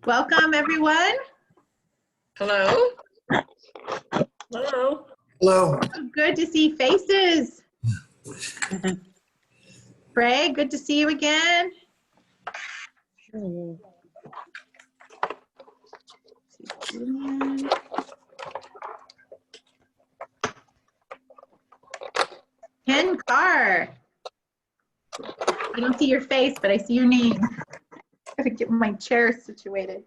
Welcome, everyone. Hello. Hello. Hello. Good to see faces. Craig, good to see you again. Ken Carr. I don't see your face, but I see your name. Gotta get my chair situated.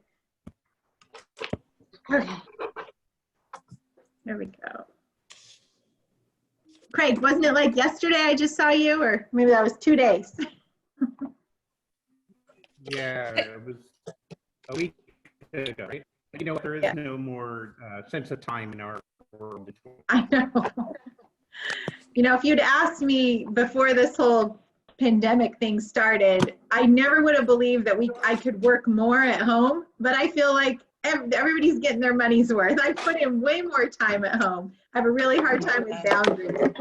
Okay. There we go. Craig, wasn't it like yesterday I just saw you, or maybe that was 2 days? Yeah, it was a week ago, right? You know, there is no more sense of time in our world. I know. You know, if you'd asked me before this whole pandemic thing started, I never would have believed that I could work more at home, but I feel like everybody's getting their money's worth. I put in way more time at home. I have a really hard time with boundaries.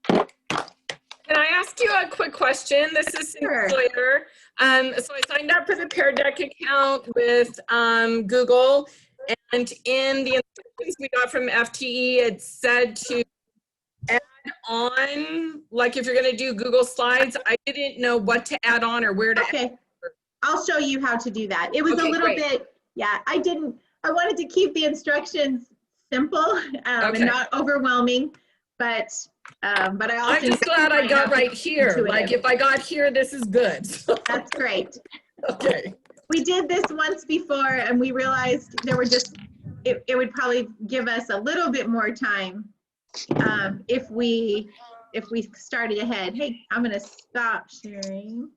Can I ask you a quick question? This is Cindy Sawyer. So I signed up for the Pear Deck account with Google, and in the instructions we got from FTE, it said to add on, like if you're going to do Google Slides. I didn't know what to add on or where to add. I'll show you how to do that. It was a little bit, I wanted to keep the instructions simple and not overwhelming, but I also I'm just glad I got right here. Intuitive. Like if I got here, this is good. That's great. Okay. We did this once before and we realized there were just, it would probably give us a little bit more time if we started ahead. Hey, I'm gonna stop sharing.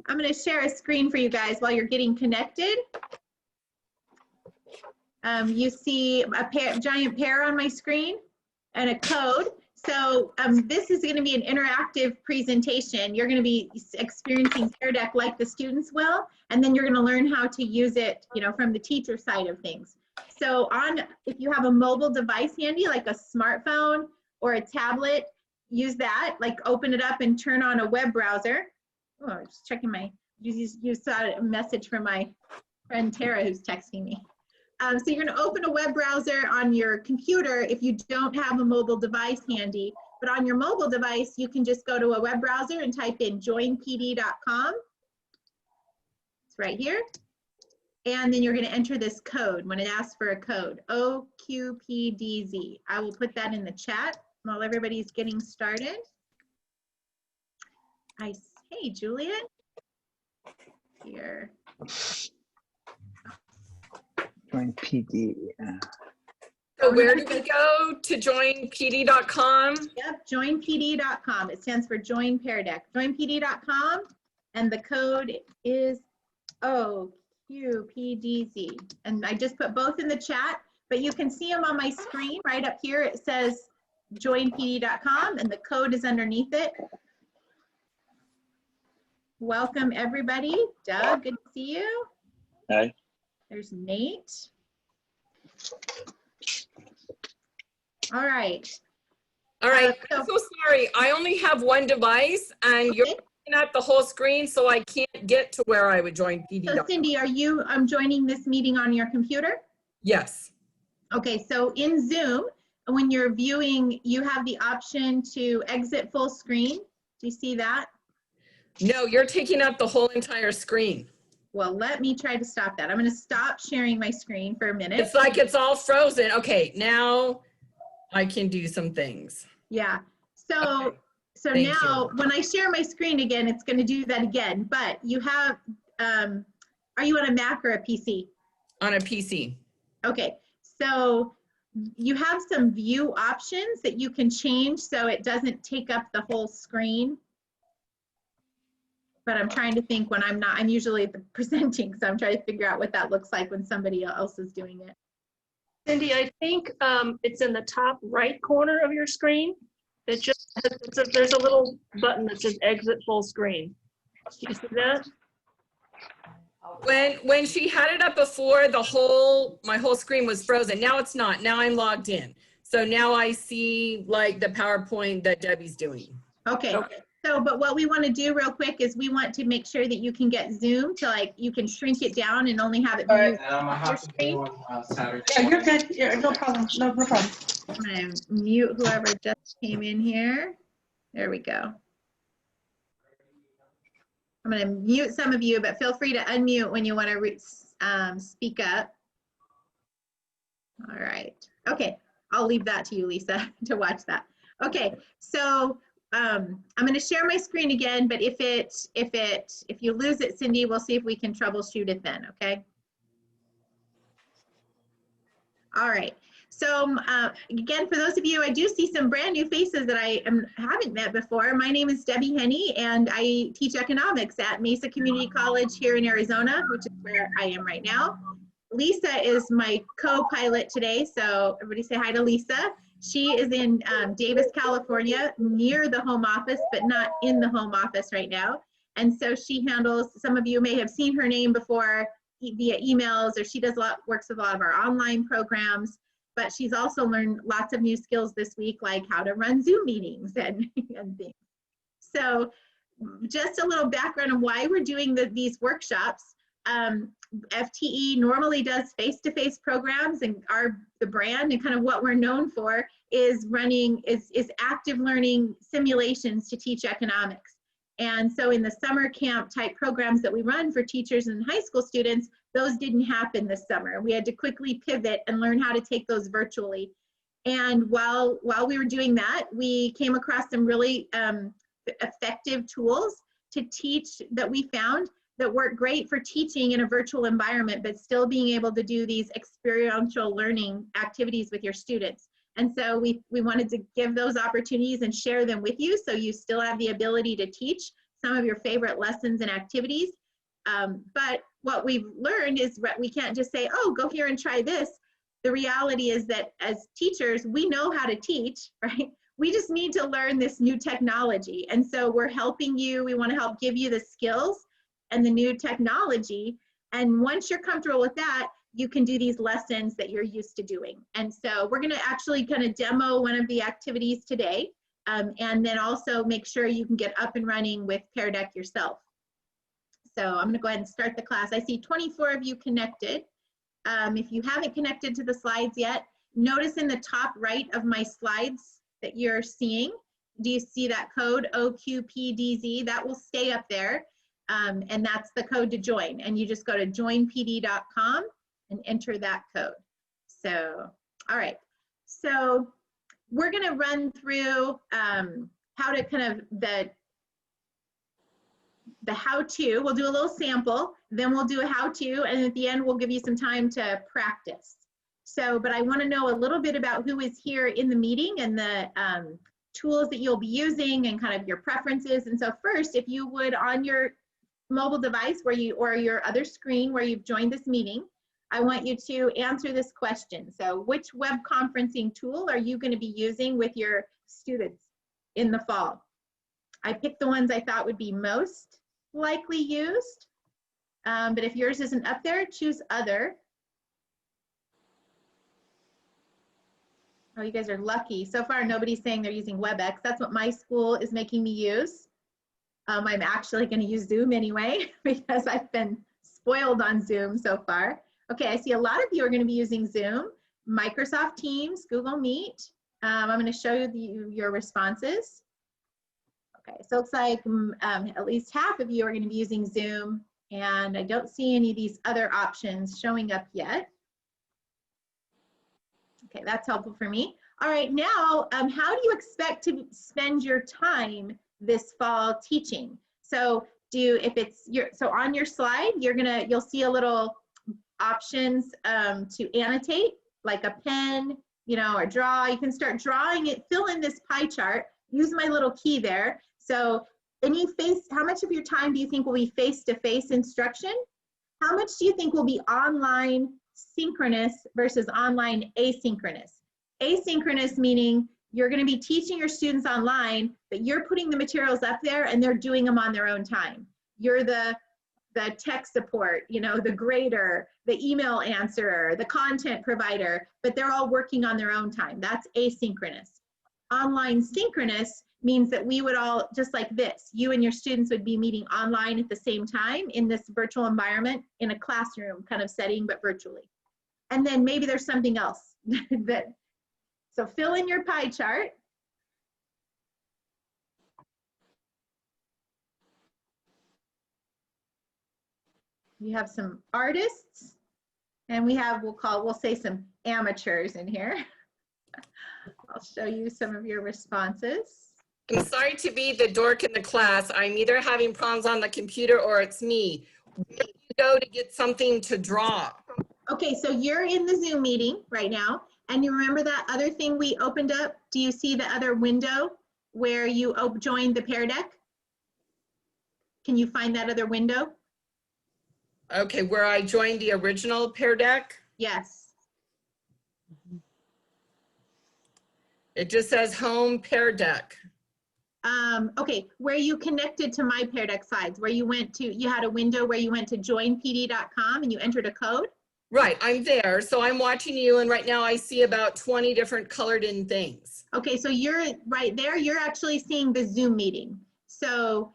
I'm gonna share a screen for you guys while you're getting connected. You see a giant pear on my screen and a code. So this is going to be an interactive presentation. You're going to be experiencing Pear Deck like the students will, and then you're going to learn how to use it, you know, from the teacher side of things. So if you have a mobile device handy, like a smartphone or a tablet, use that, like open it up and turn on a web browser. Oh, I was just checking you saw a message from my friend Tara who's texting me. So you're going to open a web browser on your computer if you don't have a mobile device handy. But on your mobile device, you can just go to a web browser and type in joinpd.com. It's right here. And then you're going to enter this code when it asks for a code, OQPDZ. I will put that in the chat while everybody's getting started. Hey, Julian. Here. Join PD. So where do we go to joinpd.com? Yep, joinpd.com. It stands for Join Pear Deck. Joinpd.com, and the code is OQPDZ. And I just put both in the chat, but you can see them on my screen right up here. It says joinpd.com, and the code is underneath it. Welcome, everybody. Doug, good to see you. Hi. There's Nate. All right. All right. I'm so sorry. I only have one device and you're looking at the whole screen, so I can't get to where I would join PD. So Cindy, are you joining this meeting on your computer? Yes. Okay, so in Zoom, when you're viewing, you have the option to exit full screen. Do you see that? No, you're taking up the whole entire screen. Well, let me try to stop that. I'm going to stop sharing my screen for a minute. It's like it's all frozen. Okay, now I can do some things. Yeah. So now when I share my screen again, it's going to do that again. But you have, are you on a Mac or a PC? On a PC. Okay. So you have some view options that you can change so it doesn't take up the whole screen. But I'm trying to think when I'm usually presenting, so I'm trying to figure out what that looks like when somebody else is doing it. Cindy, I think it's in the top right corner of your screen. It just there's a little button that says exit full screen. Do you see that? When she had it up before, my whole screen was frozen. Now it's not. Now I'm logged in. So now I see like the PowerPoint that Debbie's doing. Okay. So, but what we want to do real quick is we want to make sure that you can get Zoom to like, you can shrink it down and only have it All be right. your have to screen. go on Saturday. Yeah, you're good. Yeah, no problem. No problem. I'm going to mute whoever just came in here. There we go. I'm going to mute some of you, but feel free to unmute when you want to speak up. All right. Okay. I'll leave that to you, Lisa, to watch that. Okay. So I'm going to share my screen again, but if you lose it, Cindy, we'll see if we can troubleshoot it then. Okay. All right. So again, for those of you, I do see some brand new faces that I haven't met before. My name is Debbie Henney, and I teach economics at Mesa Community College here in Arizona, which is where I am right now. Lisa is my co-pilot today, so everybody say hi to Lisa. She is in Davis, California, near the home office, but not in the home office right now. And so she handles, some of you may have seen her name before via emails, or she does works with a lot of our online programs, but she's also learned lots of new skills this week, like how to run Zoom meetings and things. So just a little background on why we're doing these workshops. FTE normally does face-to-face programs, and the brand and kind of what we're known for is running is active learning simulations to teach economics. And so in the summer camp type programs that we run for teachers and high school students, those didn't happen this summer. We had to quickly pivot and learn how to take those virtually. And while we were doing that, we came across some really effective tools to teach that we found that work great for teaching in a virtual environment, but still being able to do these experiential learning activities with your students. And so we wanted to give those opportunities and share them with you, so you still have the ability to teach some of your favorite lessons and activities. But what we've learned is we can't just say, oh, go here and try this. The reality is that as teachers, we know how to teach, right? We just need to learn this new technology. And so we're helping you. We want to help give you the skills and the new technology. And once you're comfortable with that, you can do these lessons that you're used to doing. And so we're going to actually kind of demo one of the activities today, and then also make sure you can get up and running with Pear Deck yourself. So I'm going to go ahead and start the class. I see 24 of you connected. If you haven't connected to the slides yet, notice in the top right of my slides that you're seeing, do you see that code OQPDZ? That will stay up there. And that's the code to join. And you just go to joinpd.com and enter that code. So, all right. So we're going to run through how to kind of the how-to. We'll do a little sample, then we'll do a how-to, and at the end we'll give you some time to practice. So, but I want to know a little bit about who is here in the meeting and the tools that you'll be using and kind of your preferences. And so first, if you would, on your mobile device or your other screen where you've joined this meeting, I want you to answer this question. So which web conferencing tool are you going to be using with your students in the fall? I picked the ones I thought would be most likely used, but if yours isn't up there, choose other. Oh, you guys are lucky. So far, nobody's saying they're using WebEx. That's what my school is making me use. I'm actually going to use Zoom anyway because I've been spoiled on Zoom so far. Okay, I see a lot of you are going to be using Zoom, Microsoft Teams, Google Meet. I'm going to show you your responses. Okay, so it looks like at least half of you are going to be using Zoom, and I don't see any of these other options showing up yet. Okay, that's helpful for me. All right, now, how do you expect to spend your time this fall teaching? So so on your slide, you'll see a little options to annotate, like a pen, or draw. You can start drawing it, fill in this pie chart, use my little key there. So how much of your time do you think will be face-to-face instruction? How much do you think will be online synchronous versus online asynchronous? Asynchronous meaning you're going to be teaching your students online, but you're putting the materials up there and they're doing them on their own time. You're the tech support, the grader, the email answerer, the content provider, but they're all working on their own time. That's asynchronous. Online synchronous, means that we would all, just like this, you and your students would be meeting online at the same time in this virtual environment in a classroom kind of setting, but virtually. And then maybe there's something else that, so fill in your pie chart. We have some artists, and we have, we'll say some amateurs in here. I'll show you some of your responses. I'm sorry to be the dork in the class. I'm either having problems on the computer or it's me. Where do you go to get something to draw? Okay, so you're in the Zoom meeting right now, and you remember that other thing we opened up? Do you see the other window where you joined the Pear Deck? Can you find that other window? Okay, where I joined the original Pear Deck? Yes. It just says home Pear Deck. Okay, where you connected to my Pear Deck slides, where you went to, you had a window where you went to joinpd.com and you entered a code? Right, I'm there. So I'm watching you, and right now I see about 20 different colored in things. Okay, so you're right there, you're actually seeing the Zoom meeting. So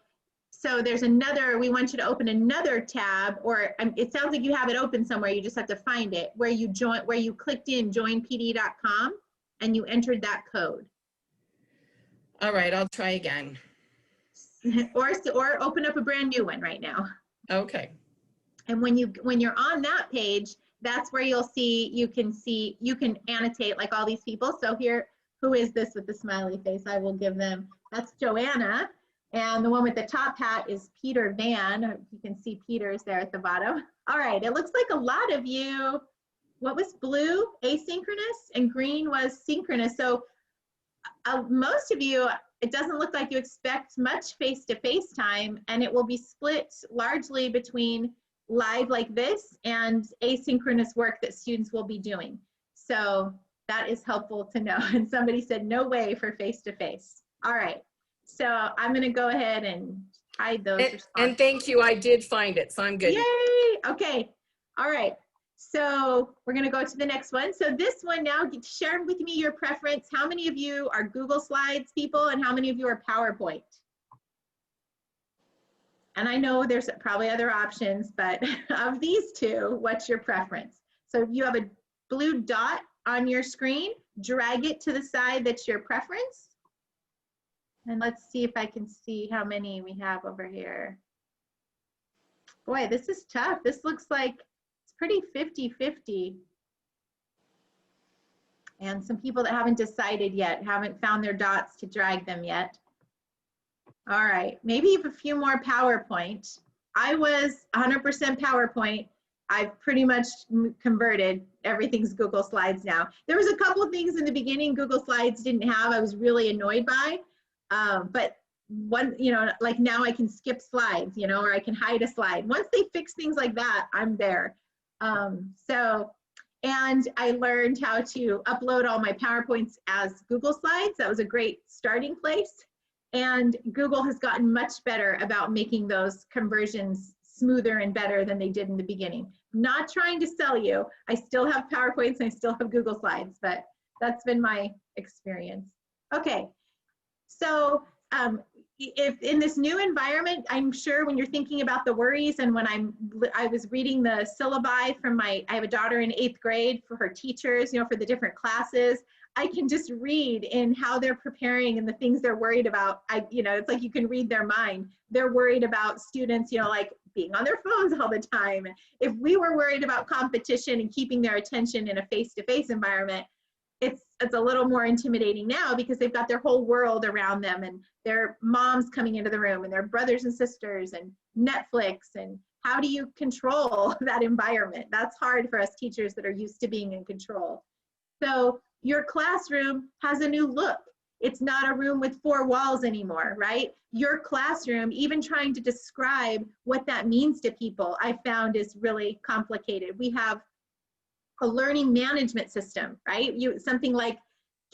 there's another, we want you to open another tab, or it sounds like you have it open somewhere, you just have to find it, where you clicked in joinpd.com and you entered that code. All right, I'll try again. Or open up a brand new one right now. Okay. And when you're on that page, that's where you'll see, you can annotate like all these people. So here, who is this with the smiley face? I will give them, that's Joanna. And the one with the top hat is Peter Van. You can see Peter's there at the bottom. All right, it looks like a lot of you, what was blue? Asynchronous, and green was synchronous. So most of you, it doesn't look like you expect much face-to-face time, and it will be split largely between live like this and asynchronous work that students will be doing. So that is helpful to know. And somebody said no way for face-to-face. All right. So I'm going to go ahead and hide those responses. And thank you, I did find it, so I'm good. Yay! Okay. All right. So we're going to go to the next one. So this one now, share with me your preference. How many of you are Google Slides people, and how many of you are PowerPoint? And I know there's probably other options, but of these two, what's your preference? So if you have a blue dot on your screen, drag it to the side that's your preference. And let's see if I can see how many we have over here. Boy, this is tough. This looks like it's pretty 50-50. And some people that haven't decided yet, haven't found their dots to drag them yet. All right, maybe a few more PowerPoint. I was 100% PowerPoint. I've pretty much converted. Everything's Google Slides now. There was a couple of things in the beginning Google Slides didn't have I was really annoyed by. But one, like now I can skip slides, or I can hide a slide. Once they fix things like that, I'm there. And I learned how to upload all my PowerPoints as Google Slides. That was a great starting place. And Google has gotten much better about making those conversions smoother and better than they did in the beginning. Not trying to sell you. I still have PowerPoints and I still have Google Slides, but that's been my experience. Okay. So if in this new environment, I'm sure when you're thinking about the worries, and when I was reading the syllabi from I have a daughter in 8th grade for her teachers, for the different classes, I can just read in how they're preparing and the things they're worried about. It's like you can read their mind. They're worried about students, like being on their phones all the time. If we were worried about competition and keeping their attention in a face-to-face environment, it's a little more intimidating now because they've got their whole world around them, and their moms coming into the room, and their brothers and sisters, and Netflix, and how do you control that environment? That's hard for us teachers that are used to being in control. So your classroom has a new look. It's not a room with 4 walls anymore, right? Your classroom, even trying to describe what that means to people, I found is really complicated. We have a learning management system, right? Something like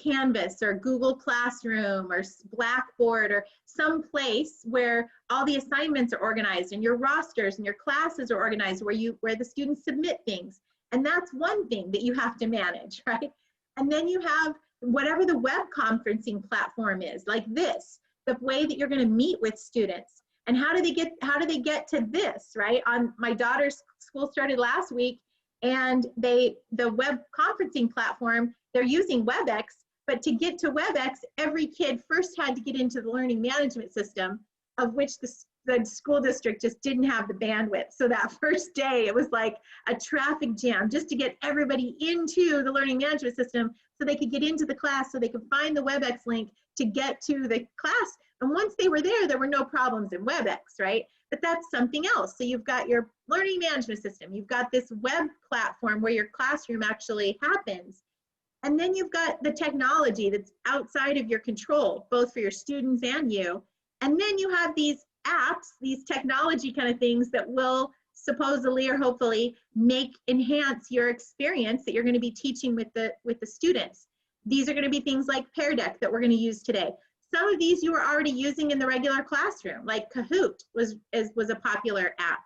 Canvas or Google Classroom or Blackboard, or some place where all the assignments are organized and your rosters and your classes are organized, where the students submit things. And that's one thing that you have to manage, right? And then you have whatever the web conferencing platform is, like this, the way that you're going to meet with students. And how do they get to this, right? On my daughter's school started last week, and the web conferencing platform, they're using WebEx, but to get to WebEx, every kid first had to get into the learning management system, of which the school district just didn't have the bandwidth. So that first day, it was like a traffic jam just to get everybody into the learning management system so they could get into the class, so they could find the WebEx link to get to the class. And once they were there were no problems in WebEx, right? But that's something else. So you've got your learning management system, you've got this web platform where your classroom actually happens. And then you've got the technology that's outside of your control, both for your students and you. And then you have these apps, these technology kind of things that will supposedly or hopefully enhance your experience that you're going to be teaching with the students. These are going to be things like Pear Deck that we're going to use today. Some of these you were already using in the regular classroom, like Kahoot was a popular app.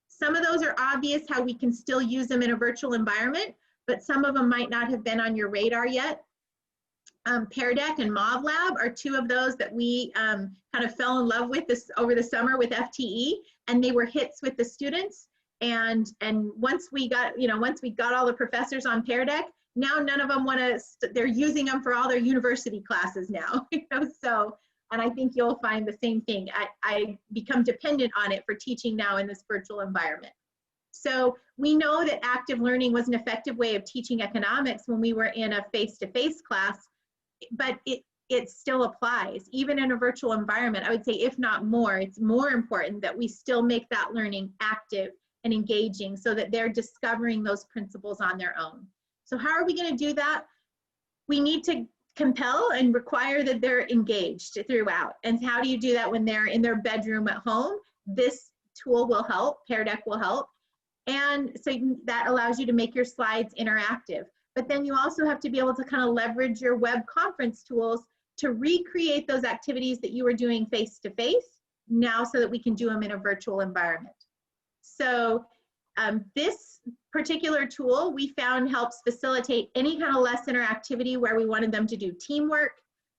Some of those are obvious how we can still use them in a virtual environment, but some of them might not have been on your radar yet. Pear Deck and MovLab are two of those that we kind of fell in love with over the summer with FTE, and they were hits with the students. And once we got all the professors on Pear Deck, now none of them want to, they're using them for all their university classes now. So, and I think you'll find the same thing. I become dependent on it for teaching now in this virtual environment. So we know that active learning was an effective way of teaching economics when we were in a face-to-face class, but it still applies. Even in a virtual environment, I would say if not more, it's more important that we still make that learning active and engaging so that they're discovering those principles on their own. So how are we going to do that? We need to compel and require that they're engaged throughout. And how do you do that when they're in their bedroom at home? This tool will help, Pear Deck will help. And so that allows you to make your slides interactive. But then you also have to be able to kind of leverage your web conference tools to recreate those activities that you were doing face-to-face now so that we can do them in a virtual environment. So this particular tool we found helps facilitate any kind of lesson or activity where we wanted them to do teamwork.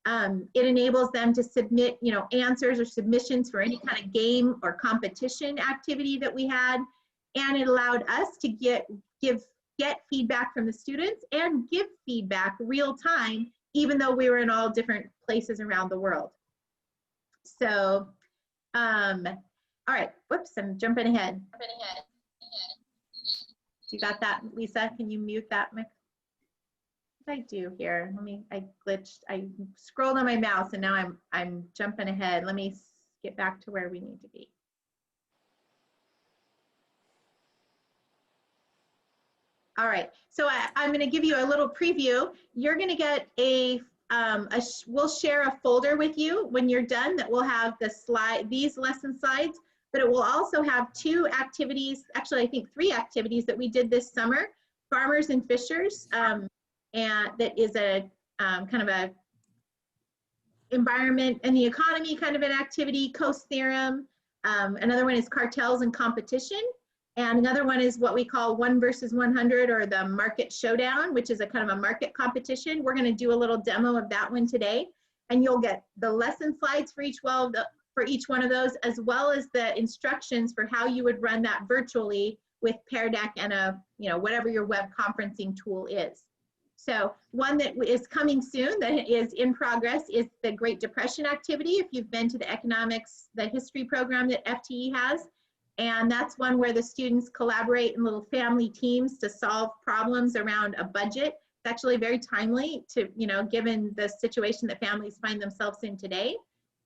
It enables them to submit, answers or submissions for any kind of game or competition activity that we had. And it allowed us to get feedback from the students and give feedback real time, even though we were in all different places around the world. So, all right, whoops, I'm jumping ahead. You got that, Lisa? Can you mute that? What did I do here? I glitched. I scrolled on my mouse and now I'm jumping ahead. Let me get back to where we need to be. All right, so I'm going to give you a little preview. You're going to get we'll share a folder with you when you're done that will have these lesson slides, but it will also have 2 activities, actually I think 3 activities that we did this summer, Farmers and Fishers, and that is a kind of a environment and the economy kind of an activity, Coase Theorem. Another one is Cartels and Competition. And another one is what we call 1 versus 100 or the Market Showdown, which is a kind of a market competition. We're going to do a little demo of that one today. And you'll get the lesson slides for each one of those, as well as the instructions for how you would run that virtually with Pear Deck and whatever your web conferencing tool is. So one that is coming soon that is in progress is the Great Depression activity. If you've been to the history program that FTE has, and that's one where the students collaborate in little family teams to solve problems around a budget. It's actually very timely to, given the situation that families find themselves in today.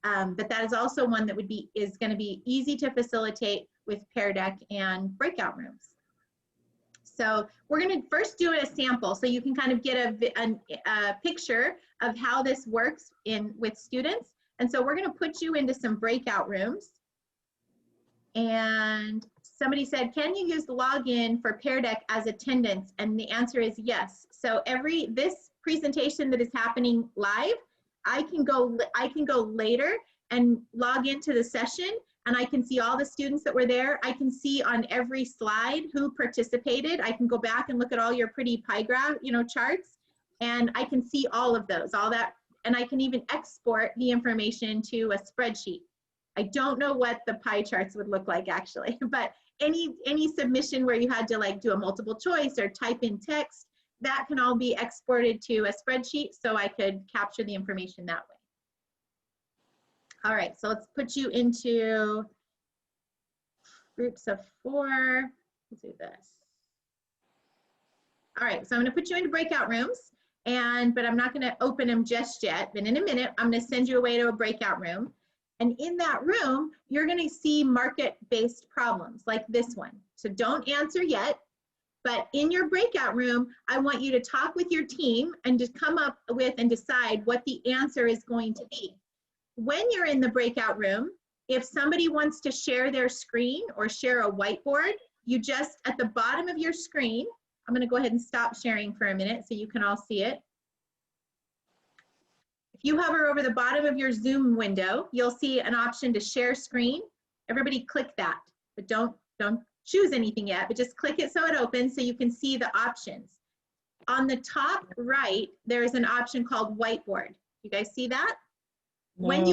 But that is also one that is going to be easy to facilitate with Pear Deck and Breakout Rooms. So we're going to first do a sample so you can kind of get a picture of how this works with students. And so we're going to put you into some breakout rooms. And somebody said, can you use the login for Pear Deck as attendance? And the answer is yes. So this presentation that is happening live, I can go later and log into the session, and I can see all the students that were there. I can see on every slide who participated. I can go back and look at all your pretty pie graph, charts. and I can see all of those, all that, and I can even export the information to a spreadsheet. I don't know what the pie charts would look like actually, but any submission where you had to like do a multiple choice or type in text, that can all be exported to a spreadsheet so I could capture the information that way. All right, so let's put you into groups of 4. Let's do this. All right, so I'm gonna put you into breakout rooms, but I'm not gonna open them just yet, but in a minute, I'm gonna send you away to a breakout room. And in that room, you're gonna see market-based problems like this one. So don't answer yet, but in your breakout room, I want you to talk with your team and to come up with and decide what the answer is going to be. When you're in the breakout room, if somebody wants to share their screen or share a whiteboard, you just, at the bottom of your screen, I'm gonna go ahead and stop sharing for a minute so you can all see it. If you hover over the bottom of your Zoom window, you'll see an option to share screen. Everybody click that, but don't choose anything yet, but just click it so it opens so you can see the options. On the top right, there is an option called whiteboard. You guys see that? No. When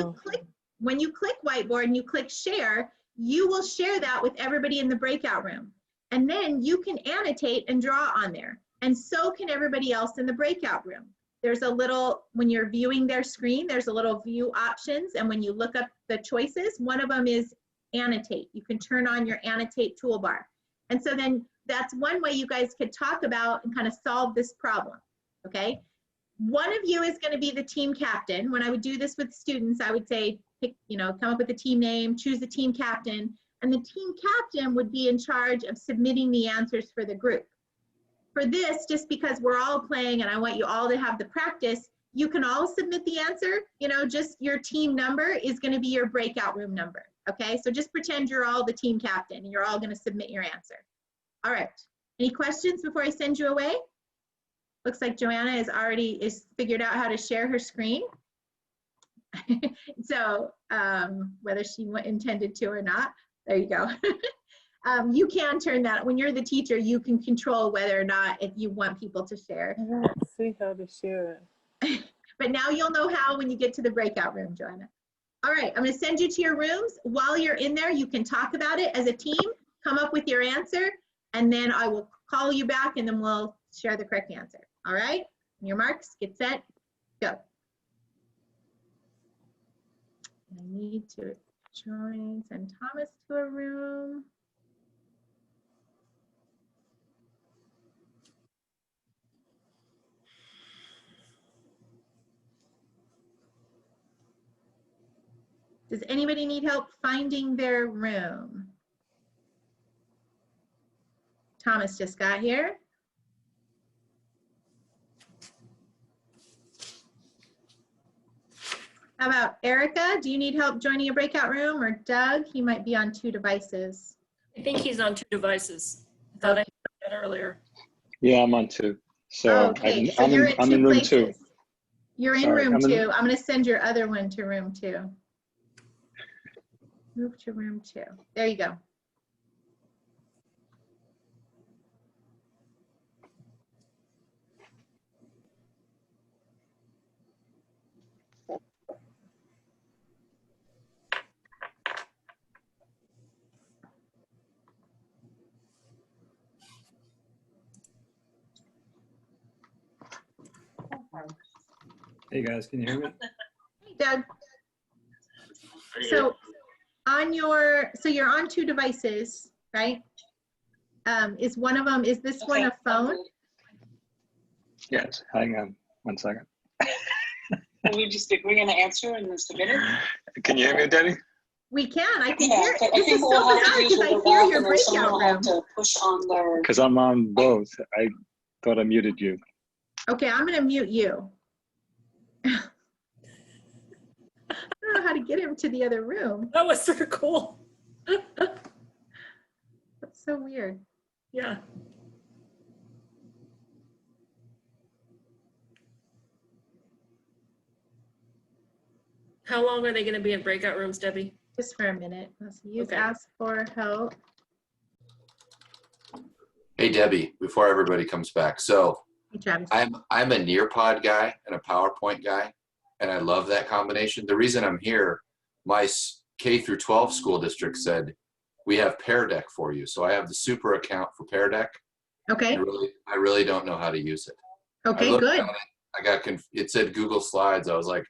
you click whiteboard and you click share, you will share that with everybody in the breakout room. And then you can annotate and draw on there. And so can everybody else in the breakout room. There's a little, when you're viewing their screen, there's a little view options. And when you look up the choices, one of them is annotate. You can turn on your annotate toolbar. And so then that's one way you guys could talk about and kind of solve this problem, okay? One of you is going to be the team captain. When I would do this with students, I would say, pick, come up with a team name, choose the team captain, and the team captain would be in charge of submitting the answers for the group. For this, just because we're all playing and I want you all to have the practice, you can all submit the answer, just your team number is going to be your breakout room number, okay? So just pretend you're all the team captain and you're all going to submit your answer. All right, any questions before I send you away? Looks like Joanna is figured out how to share her screen. So whether she intended to or not, there you go. You can turn that, when you're the teacher, you can control whether or not if you want people to share. I don't see how to share it. But now you'll know how when you get to the breakout room, Joanna. All right, I'm gonna send you to your rooms. While you're in there, you can talk about it as a team, come up with your answer, and then I will call you back and then we'll share the correct answer. All right, your marks, get set, go. I need to send Thomas to a room. Does anybody need help finding their room? Thomas just got here. How about Erica? Do you need help joining a breakout room? Or Doug? He might be on 2 devices. I think he's on 2 devices. I thought I said that earlier. Yeah, I'm on 2. So okay, I'm in room 2. You're in room 2. I'm going to send your other one to room 2. Move to room 2. There you go. Hey guys, can you hear me? Hey, Doug. So you're on 2 devices, right? Is one of them, is this one a phone? Yes, hang on 1 second. We're gonna answer and then submit it? Can you hear me, Debbie? We can, I can Yeah, hear but it. This is so bizarre because I hear your breakout room. To push on their... Because I'm on both. I thought I muted you. Okay, I'm gonna mute you. I don't know how to get him to the other room. That was sort of cool. That's so weird. Yeah. How long are they going to be in breakout rooms, Debbie? Just for a minute. Let's use Okay. ask for help. Hey, Debbie, before everybody comes back. So Hey, Travis. I'm a Nearpod guy and a PowerPoint guy, and I love that combination. The reason I'm here, my K through 12 school district said, we have Pear Deck for you. So I have the super account for Pear Deck. Okay. I really don't know how to use it. Okay, good. It said Google Slides. I was like,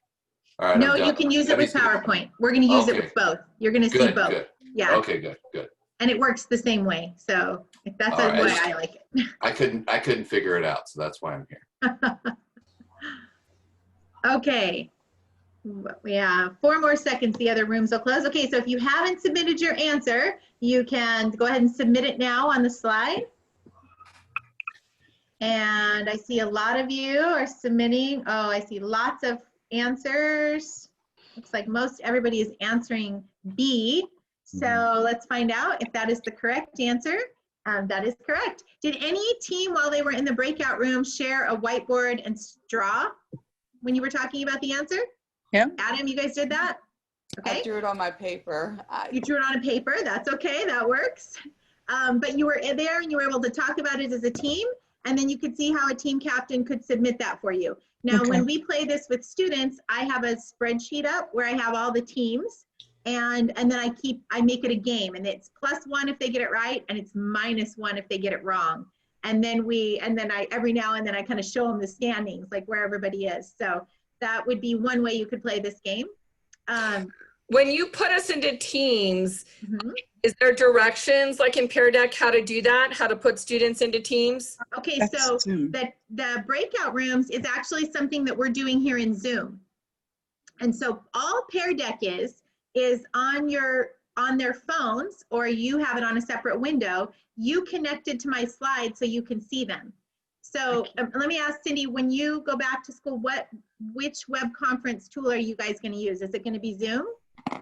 all right. No, you can use it with PowerPoint. We're going to use it with both. You're going to see both. Good. Yeah. Okay, good. And it works the same way. So that's All right, why I like it. I couldn't figure it out. So that's why I'm here. Okay. We have 4 more seconds. The other rooms will close. Okay, so if you haven't submitted your answer, you can go ahead and submit it now on the slide. And I see a lot of you are submitting. Oh, I see lots of answers. Looks like everybody is answering B. So let's find out if that is the correct answer. That is correct. Did any team while they were in the breakout room share a whiteboard and straw when you were talking about the answer? Yeah. Adam, you guys did that? Okay. I drew it on my paper. You drew it on a paper. That's okay. That works. But you were there and you were able to talk about it as a team, and then you could see how a team captain could submit that for you. Now, when we play this with students, I have a spreadsheet up where I have all the teams, and then I make it a game, and it's +1 if they get it right, and it's -1 if they get it wrong. And then every now and then I kind of show them the standings, like where everybody is. So that would be one way you could play this game. When you put us into teams, is there directions like in Pear Deck how to do that, how to put students into teams? Okay, so the breakout rooms is actually something that we're doing here in Zoom. And so all Pear Deck is on their phones, or you have it on a separate window, you connected to my slides so you can see them. So let me ask Cindy, when you go back to school, which web conference tool are you guys going to use? Is it going to be Zoom?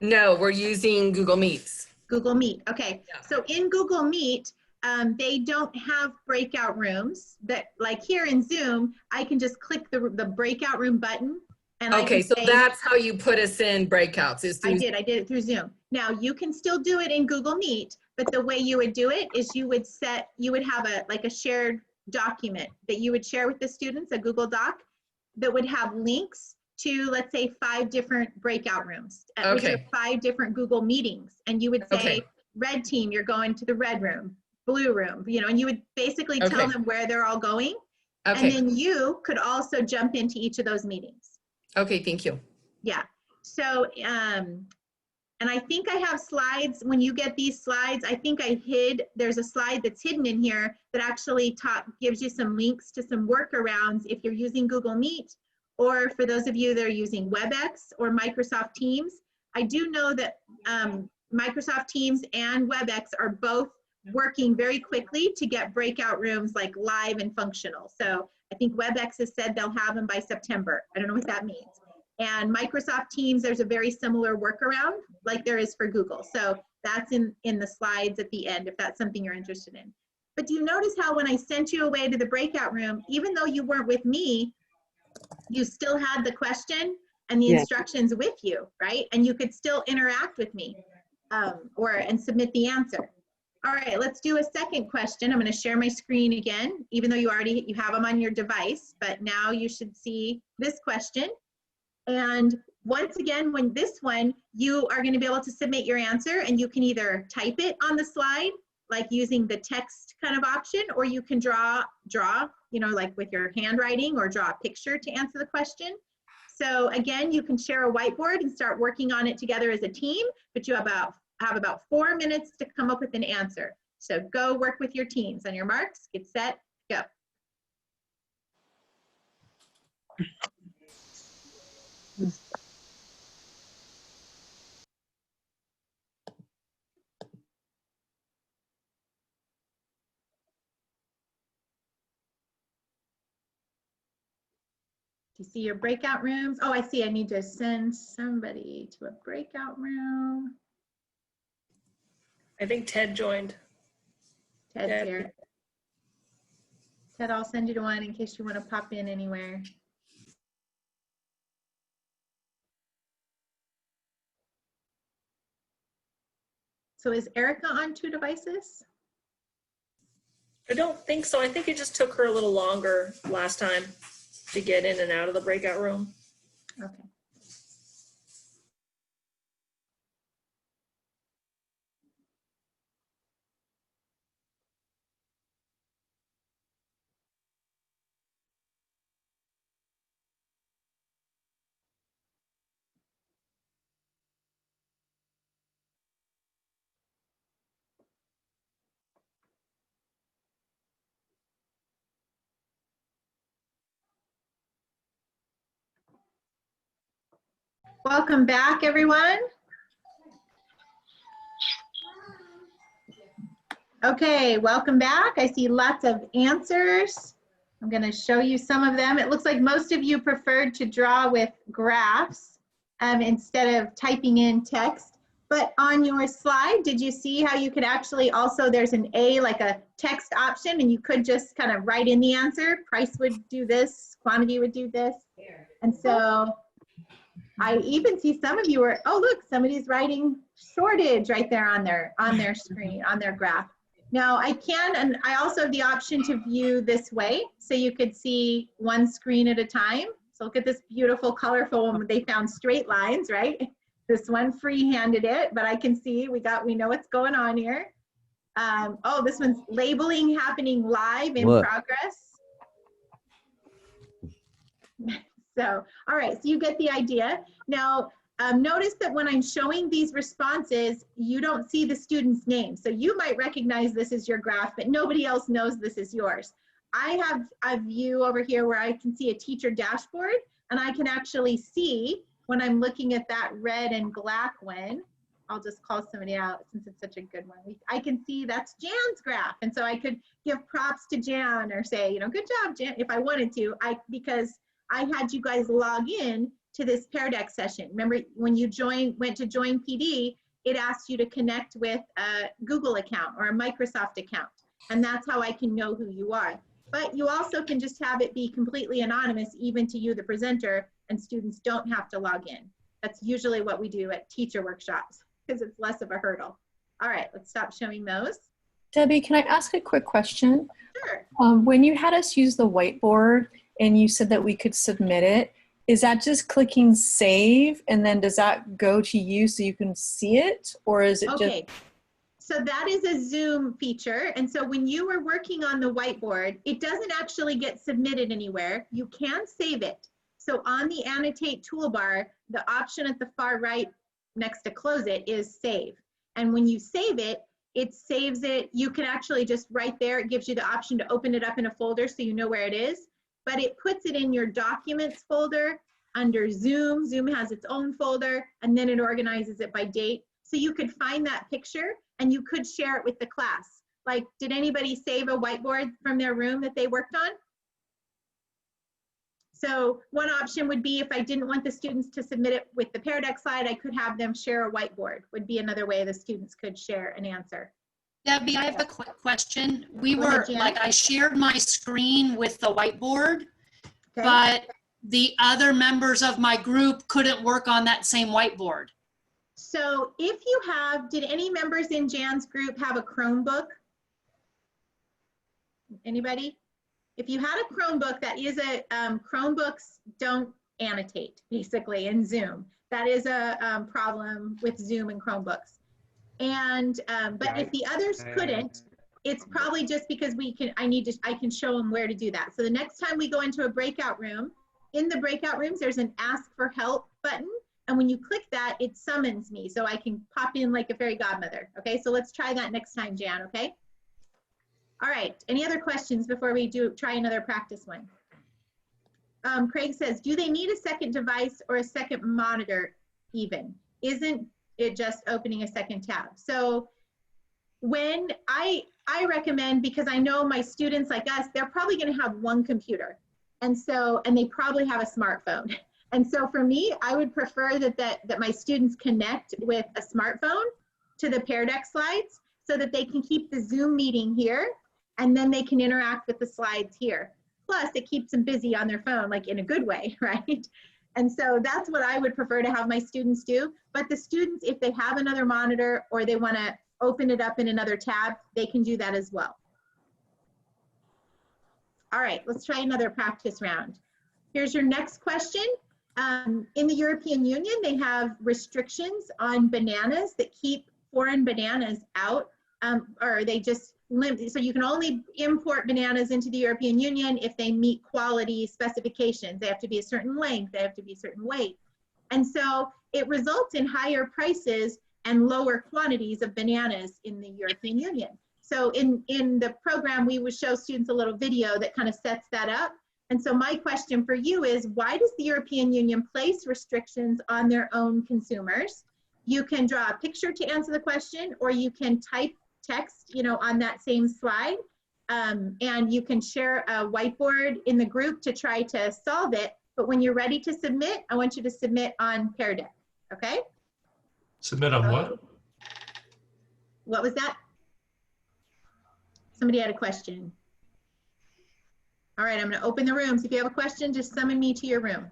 No, we're using Google Meets. Google Meet. Okay. Yeah. So in Google Meet, they don't have breakout rooms that, like here in Zoom, I can just click the breakout room button. And okay, so that's how you put us in breakouts. I did it through Zoom. Now you can still do it in Google Meet, but the way you would do it is you would have a shared document that you would share with the students, a Google Doc that would have links to, let's say, 5 different breakout rooms, which are 5 different Google meetings. And you would say, red team, you're going to the red room, blue room, and you would basically tell them where they're all going. And then you could also jump into each of those meetings. Okay, thank you. Yeah. So, and I think I have slides. When you get these slides, I think there's a slide that's hidden in here that actually gives you some links to some workarounds if you're using Google Meet, or for those of you that are using WebEx or Microsoft Teams. I do know that Microsoft Teams and WebEx are both working very quickly to get breakout rooms like live and functional. So I think WebEx has said they'll have them by September. I don't know what that means. And Microsoft Teams, there's a very similar workaround like there is for Google. So that's in the slides at the end if that's something you're interested in. But do you notice how when I sent you away to the breakout room, even though you weren't with me, you still had the question and the instructions with you, right? And you could still interact with me and submit the answer. All right, let's do a second question. I'm going to share my screen again, even though you have them on your device, but now you should see this question. And once again, you are going to be able to submit your answer, and you can either type it on the slide, like using the text kind of option, or you can draw, like with your handwriting, or draw a picture to answer the question. So again, you can share a whiteboard and start working on it together as a team, but you have about 4 minutes to come up with an answer. So go work with your teams. On your marks, get set, go. You see your breakout rooms? Oh, I see. I need to send somebody to a breakout room. I think Ted joined. Ted's here. Ted, I'll send you to one in case you want to pop in anywhere. So is Erica on 2 devices? I don't think so. I think it just took her a little longer last time to get in and out of the breakout room. Okay. Welcome back, everyone. Okay, welcome back. I see lots of answers. I'm going to show you some of them. It looks like most of you preferred to draw with graphs instead of typing in text. But on your slide, did you see how you could actually also, there's an A, like a text option, and you could just kind of write in the answer. Price would do this, quantity would do this. And so I even see some of you are, oh, look, somebody's writing shortage right there on their screen, on their graph. Now I can, and I also have the option to view this way, so you could see one screen at a time. So look at this beautiful, colorful one. They found straight lines, right? This one free-handed it, but I can see we know what's going on here. Oh, this one's labeling happening live in progress. So, all right, so you get the idea. Now, notice that when I'm showing these responses, you don't see the student's name. So you might recognize this as your graph, but nobody else knows this is yours. I have a view over here where I can see a teacher dashboard, and I can actually see when I'm looking at that red and black one. I'll just call somebody out since it's such a good one. I can see that's Jan's graph. And so I could give props to Jan or say, you know, good job, Jan, if I wanted to, because I had you guys log in to this Pear Deck session. Remember when you went to join PD, it asked you to connect with a Google account or a Microsoft account. And that's how I can know who you are. But you also can just have it be completely anonymous, even to you, the presenter, and students don't have to log in. That's usually what we do at teacher workshops because it's less of a hurdle. All right, let's stop showing those. Debbie, can I ask a quick question? Sure. When you had us use the whiteboard and you said that we could submit it, is that just clicking save and then does that go to you so you can see it, or is it okay. just? So that is a Zoom feature. And so when you were working on the whiteboard, it doesn't actually get submitted anywhere. You can save it. So on the annotate toolbar, the option at the far right next to close it is save. And when you save it, it saves it. You can actually just right there, it gives you the option to open it up in a folder so you know where it is. But it puts it in your documents folder under Zoom. Zoom has its own folder, and then it organizes it by date. So you could find that picture and you could share it with the class. Like, did anybody save a whiteboard from their room that they worked on? So one option would be if I didn't want the students to submit it with the Pear Deck slide, I could have them share a whiteboard, would be another way the students could share an answer. Debbie, I have a quick question. I shared my screen with the whiteboard, Okay. but the other members of my group couldn't work on that same whiteboard. So if you have, did any members in Jan's group have a Chromebook? Anybody? If you had a Chromebook, that is a, Chromebooks don't annotate basically in Zoom. That is a problem with Zoom and Chromebooks. And, but if the others couldn't, it's probably just because I can show them where to do that. So the next time we go into a breakout room, in the breakout rooms, there's an ask for help button. And when you click that, it summons me so I can pop in like a fairy godmother. Okay, so let's try that next time, Jan, okay? All right, any other questions before we try another practice one? Craig says, do they need a second device or a second monitor even? Isn't it just opening a second tab? So when I recommend, because I know my students like us, they're probably gonna have one computer. And they probably have a smartphone. And so for me, I would prefer that my students connect with a smartphone to the Pear Deck slides so that they can keep the Zoom meeting here and then they can interact with the slides here. Plus it keeps them busy on their phone, like in a good way, right? And so that's what I would prefer to have my students do. But the students, if they have another monitor or they wanna open it up in another tab, they can do that as well. All right, let's try another practice round. Here's your next question. In the European Union, they have restrictions on bananas that keep foreign bananas out, or they just limit, so you can only import bananas into the European Union if they meet quality specifications. They have to be a certain length, they have to be a certain weight. And so it results in higher prices and lower quantities of bananas in the European Union. So in the program, we would show students a little video that kind of sets that up. And so my question for you is, why does the European Union place restrictions on their own consumers? You can draw a picture to answer the question, or you can type text, you know, on that same slide. And you can share a whiteboard in the group to try to solve it. But when you're ready to submit, I want you to submit on Pear Deck, okay? Submit on what? What was that? Somebody had a question. All right, I'm gonna open the rooms. If you have a question, just summon me to your room.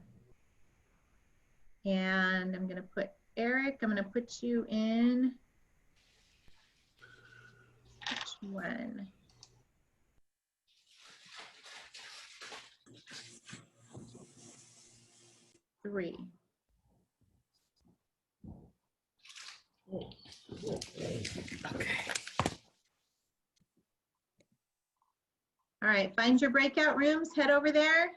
And I'm gonna put Eric, I'm gonna put you in, which one? Three. Okay. All right, find your breakout rooms, head over there.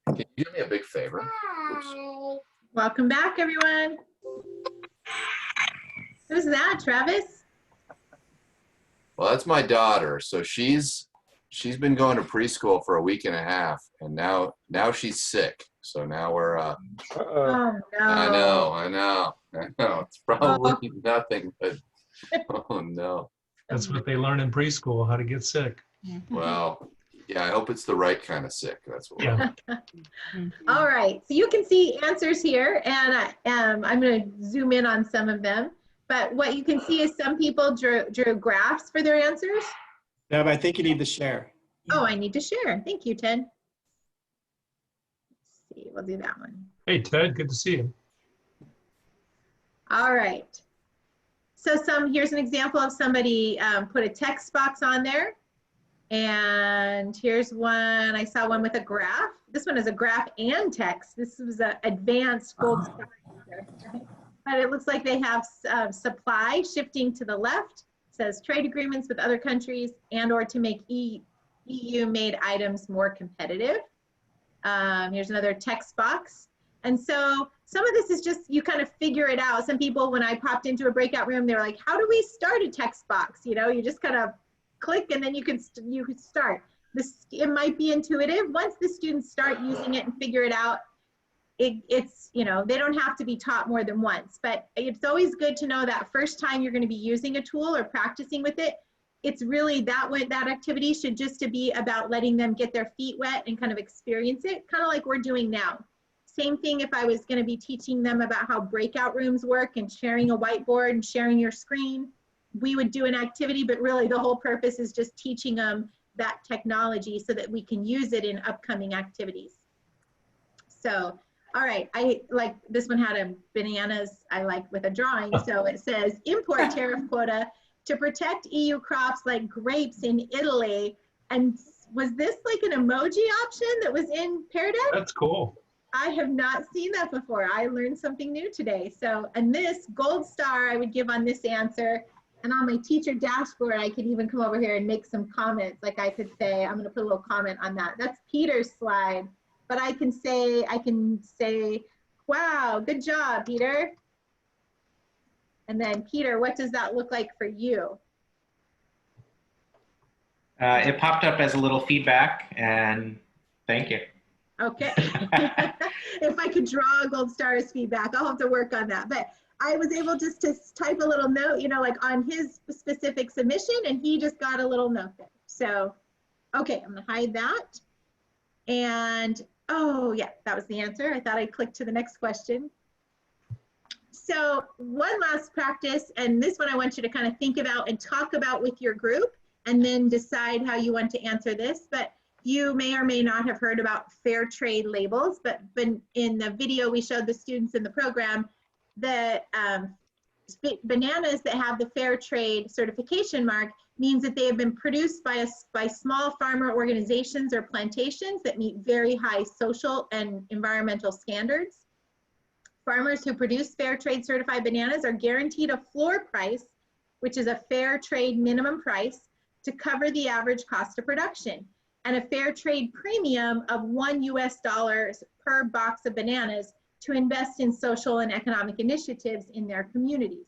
Can you do me a big favor? Oops. Welcome back, everyone. Who's that, Travis? Well, that's my daughter. So she's been going to preschool for a week and a half, and now she's sick. So now we're Oh, no. I know. It's probably nothing, but oh no. That's what they learn in preschool, how to get sick. Well, yeah, I hope it's the right kind of sick. That's what. Yeah. All right, so you can see answers here, and I'm going to zoom in on some of them. But what you can see is some people drew graphs for their answers. Deb, I think you need to share. Oh, I need to share. Thank you, Ted. Let's see, we'll do that one. Hey, Ted, good to see you. All right. So here's an example of somebody put a text box on there. And here's one, I saw one with a graph. This one is a graph and text. This was an advanced gold star. But it looks like they have supply shifting to the left. It says trade agreements with other countries and or to make EU-made items more competitive. Here's another text box. And so some of this is just, you kind of figure it out. Some people, when I popped into a breakout room, they were like, how do we start a text box? You know, you just kind of click and then you could start. It might be intuitive. Once the students start using it and figure it out, it's, you know, they don't have to be taught more than once, but it's always good to know that first time you're going to be using a tool or practicing with it, it's really that activity should just to be about letting them get their feet wet and kind of experience it, kind of like we're doing now. Same thing if I was going to be teaching them about how breakout rooms work and sharing a whiteboard and sharing your screen, we would do an activity, but really the whole purpose is just teaching them that technology so that we can use it in upcoming activities. So, all right, I like this one had a bananas I like with a drawing. So it says import tariff quota to protect EU crops like grapes in Italy. And was this like an emoji option that was in Pear Deck? That's cool. I have not seen that before. I learned something new today. So, and this gold star I would give on this answer. And on my teacher dashboard, I could even come over here and make some comments. Like I could say, I'm going to put a little comment on that. That's Peter's slide. But I can say, wow, good job, Peter. And then Peter, what does that look like for you? It popped up as a little feedback, and thank you. Okay. If I could draw a gold star as feedback, I'll have to work on that. But I was able just to type a little note, you know, like on his specific submission, and he just got a little note there. So, okay, I'm gonna hide that. And Oh, yeah, that was the answer. I thought I clicked to the next question. So one last practice, and this one I want you to kind of think about and talk about with your group, and then decide how you want to answer this. But you may or may not have heard about fair trade labels, but in the video we showed the students in the program that bananas that have the fair trade certification mark means that they have been produced by small farmer organizations or plantations that meet very high social and environmental standards. Farmers who produce fair trade certified bananas are guaranteed a floor price, which is a fair trade minimum price, to cover the average cost of production, and a fair trade premium of $1 per box of bananas to invest in social and economic initiatives in their communities.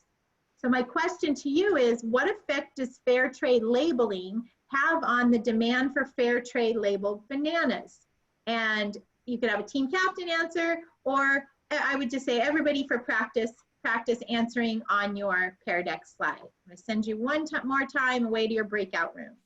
So my question to you is, what effect does fair trade labeling have on the demand for fair trade labeled bananas? And you could have a team captain answer, or I would just say everybody for practice answering on your Pear Deck slide. I'm going to send you one more time away to your breakout rooms.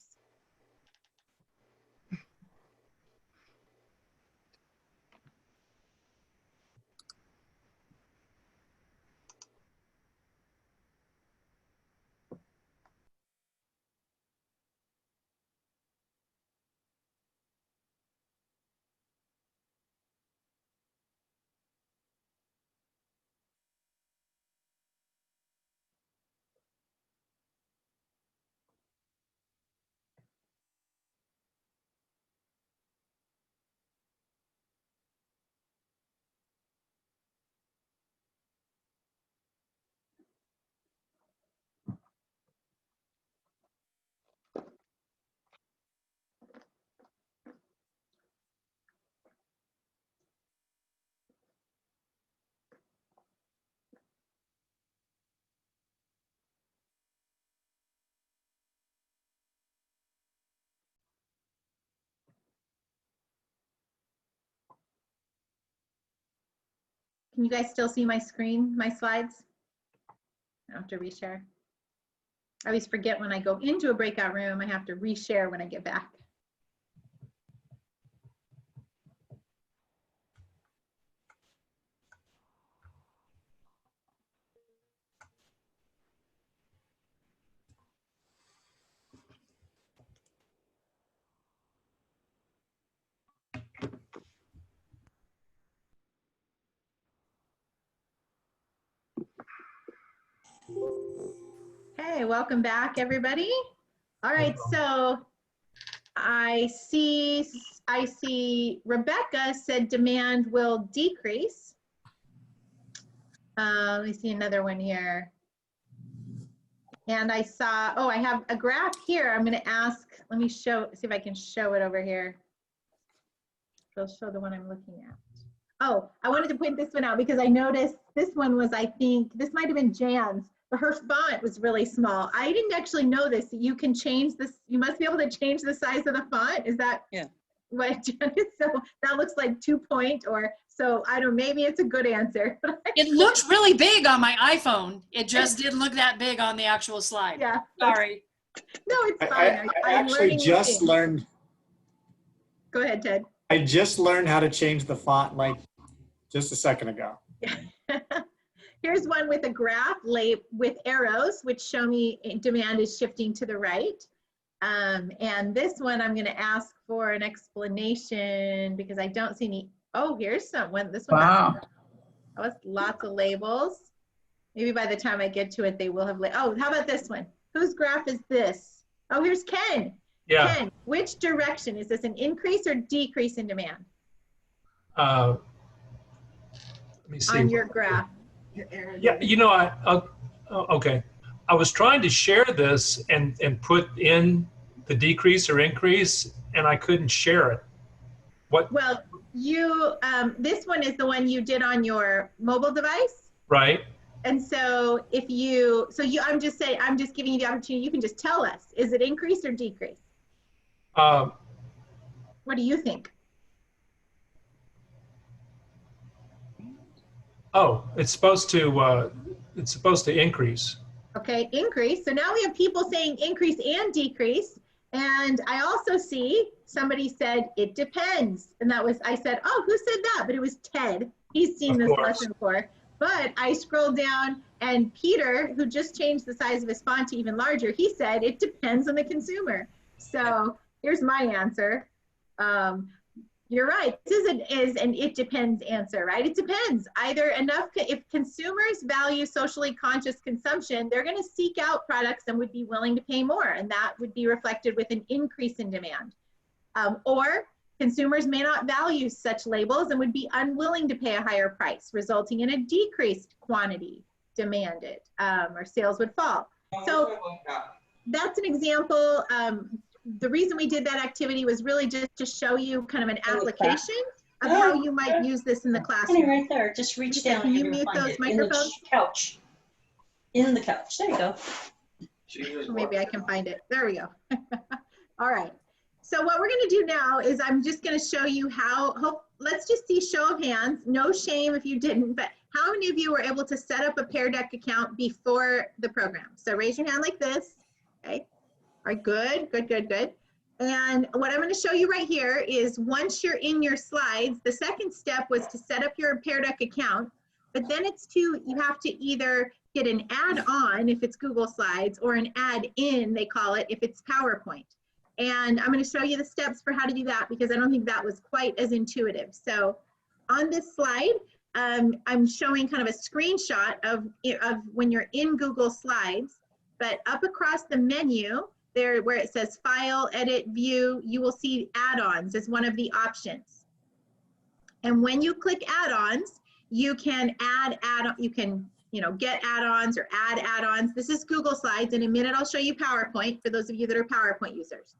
Can you guys still see my screen, my slides? I have to reshare. I always forget when I go into a breakout room, I have to reshare when I get back. Hey, welcome back, everybody. All right, so I see Rebecca said demand will decrease. Let me see another one here. And I saw, oh, I have a graph here. I'm going to ask, let me see if I can show it over here. I'll show the one I'm looking at. Oh, I wanted to point this one out because I noticed this one was, I think, this might have been Jan's, but her font was really small. I didn't actually know this. You can change this. You must be able to change the size of the font. Is that what Jan is? So that looks like 2 point, or so I don't know, maybe it's a good answer. It looks really big on my iPhone. It just didn't look that big on the actual slide. Yeah. Sorry. No, it's fine. I actually just learned. Go ahead, Ted. I just learned how to change the font like just a second ago. Here's one with a graph with arrows, which show me demand is shifting to the right. And this one, I'm going to ask for an explanation because I don't see any. Oh, here's someone. This one. Wow. Has lots of labels. Maybe by the time I get to it, they will have. Oh, how about this one? Whose graph is this? Oh, here's Ken. Yeah. Ken, which direction? Is this an increase or decrease in demand? Let me see. On your graph. Yeah, you know, okay. I was trying to share this and put in the decrease or increase, and I couldn't share it. What? Well, you, this one is the one you did on your mobile device. Right. And so if you, I'm just giving you the opportunity, you can just tell us, is it increase or decrease? What do you think? Oh, it's supposed to increase. Okay, increase. So now we have people saying increase and decrease. And I also see somebody said, it depends. And that was, I said, oh, who said that? But it was Ted. He's seen this lesson before. But I scrolled down and Peter, who just changed the size of his font to even larger, he said, it depends on the consumer. So here's my answer. You're right. This is an it depends answer, right? It depends. Either enough, if consumers value socially conscious consumption, they're going to seek out products and would be willing to pay more. And that would be reflected with an increase in demand. Or consumers may not value such labels and would be unwilling to pay a higher price, resulting in a decreased quantity demanded, or sales would fall. So that's an example. The reason we did that activity was really just to show you kind of an application of how you might use this in the classroom. Right there. Just reach down. Can you and mute find those it microphones? In the couch. In the couch. There you go. Maybe I can find it. There we go. All right. So what we're going to do now is I'm just going to show you how, let's just see show of hands. No shame if you didn't, but how many of you were able to set up a Pear Deck account before the program? So raise your hand like this. Okay. All right, good, good, good, good. And what I'm going to show you right here is once you're in your slides, the second step was to set up your Pear Deck account, but then you have to either get an add-on if it's Google Slides or an add-in, they call it, if it's PowerPoint. And I'm going to show you the steps for how to do that because I don't think that was quite as intuitive. So on this slide, I'm showing kind of a screenshot of when you're in Google Slides, but up across the menu, there where it says File, Edit, View, you will see add-ons as one of the options. And when you click add-ons, you can get add-ons or add add-ons. This is Google Slides. In a minute, I'll show you PowerPoint for those of you that are PowerPoint users.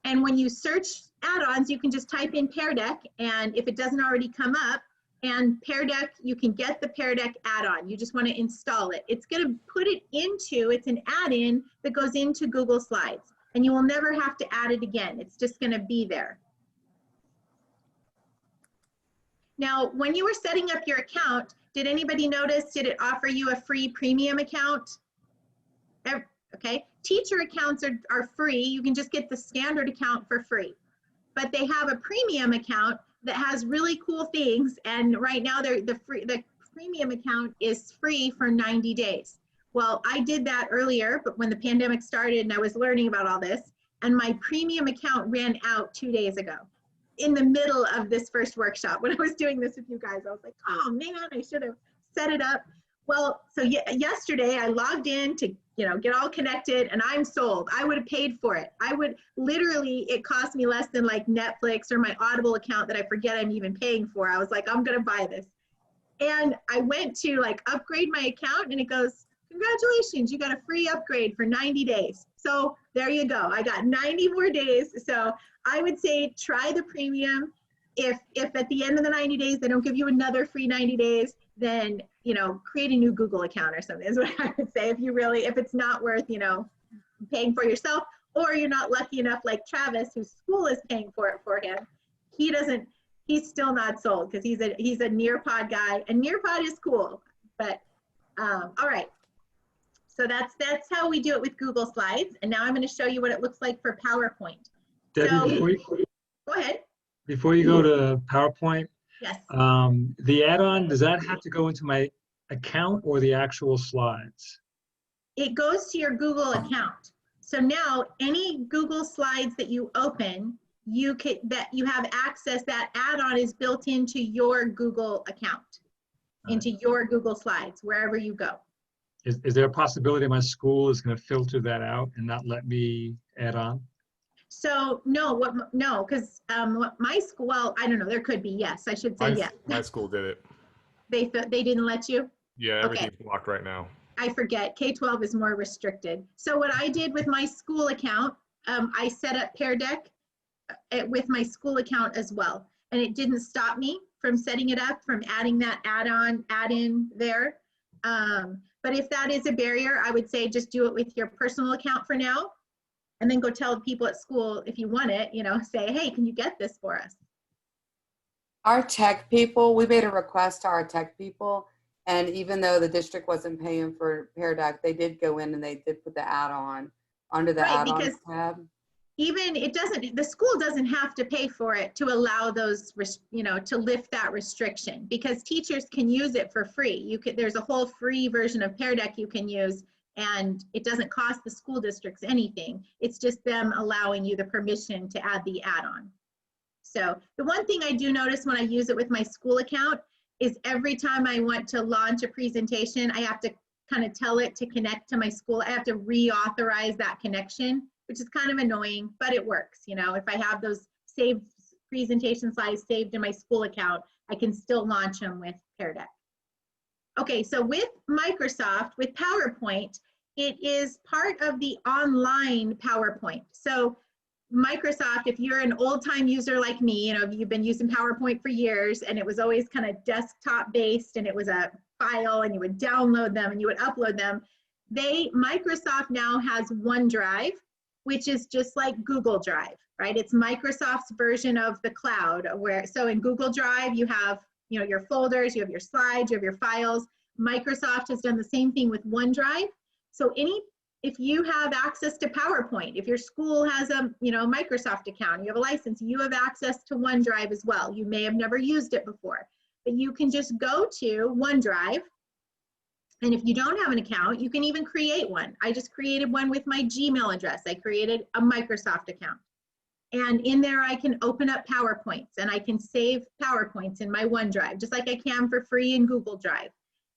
And when you search add-ons, you can just type in Pear Deck, and if it doesn't already come up, and Pear Deck, you can get the Pear Deck add-on. You just want to install it. It's going to put it into, it's an add-in that goes into Google Slides, and you will never have to add it again. It's just going to be there. Now, when you were setting up your account, did anybody notice, did it offer you a free premium account? Okay, teacher accounts are free. You can just get the standard account for free. But they have a premium account that has really cool things, and right now the premium account is free for 90 days. Well, I did that earlier, but when the pandemic started and I was learning about all this, and my premium account ran out 2 days ago in the middle of this first workshop. When I was doing this with you guys, I was like, oh man, I should have set it up. Well, so yesterday I logged in to get all connected, and I'm sold. I would have paid for it. I would literally, it cost me less than like Netflix or my Audible account that I forget I'm even paying for. I was like, I'm gonna buy this. And I went to like upgrade my account, and it goes, congratulations, you got a free upgrade for 90 days. So there you go. I got 90 more days. So I would say try the premium. If at the end of the 90 days, they don't give you another free 90 days, then, create a new Google account or something is what I would say. If it's not worth, paying for yourself, or you're not lucky enough like Travis, whose school is paying for it for him. He's still not sold because he's a Nearpod guy, and Nearpod is cool, but all right. So that's how we do it with Google Slides. And now I'm going to show you what it looks like for PowerPoint. Debbie, Go ahead. Before you go to PowerPoint, yes. The add-on, does that have to go into my account or the actual slides? It goes to your Google account. So now any Google Slides that you open, you have access, that add-on is built into your Google account, into your Google Slides, wherever you go. Is there a possibility my school is going to filter that out and not let me add on? So no, because my school, well, I don't know, there could be, yes, I should say yes. My school did it. They didn't let you? Yeah, everything's blocked right now. I forget, K-12 is more restricted. So what I did with my school account, I set up Pear Deck with my school account as well. And it didn't stop me from setting it up, from adding that add-in there. But if that is a barrier, I would say just do it with your personal account for now. And then go tell people at school if you want it, say, hey, can you get this for us? Our tech people, we made a request to our tech people, and even though the district wasn't paying for Pear Deck, they did go in and they did put the add-on under the add-ons tab. even it doesn't, the school doesn't have to pay for it to allow those, you know, to lift that restriction, because teachers can use it for free. You could, there's a whole free version of Pear Deck you can use, and it doesn't cost the school districts anything. It's just them allowing you the permission to add the add-on. So the one thing I do notice when I use it with my school account is every time I want to launch a presentation, I have to kind of tell it to connect to my school. I have to reauthorize that connection, which is kind of annoying, but it works. You know, if I have those saved presentation slides saved in my school account, I can still launch them with Pear Deck. Okay, so with Microsoft, with PowerPoint, it is part of the online PowerPoint. So Microsoft, if you're an old-time user like me, you know, you've been using PowerPoint for years, and it was always kind of desktop based, and it was a file, and you would download them and you would upload them. Microsoft now has OneDrive, which is just like Google Drive, right? It's Microsoft's version of the cloud, where, so in Google Drive, you have, you know, your folders, you have your slides, you have your files. Microsoft has done the same thing with OneDrive. So if you have access to PowerPoint, if your school has a, you know, Microsoft account, you have a license, you have access to OneDrive as well. You may have never used it before, but you can just go to OneDrive. And if you don't have an account, you can even create one. I just created one with my Gmail address. I created a Microsoft account. And in there, I can open up PowerPoints, and I can save PowerPoints in my OneDrive, just like I can for free in Google Drive.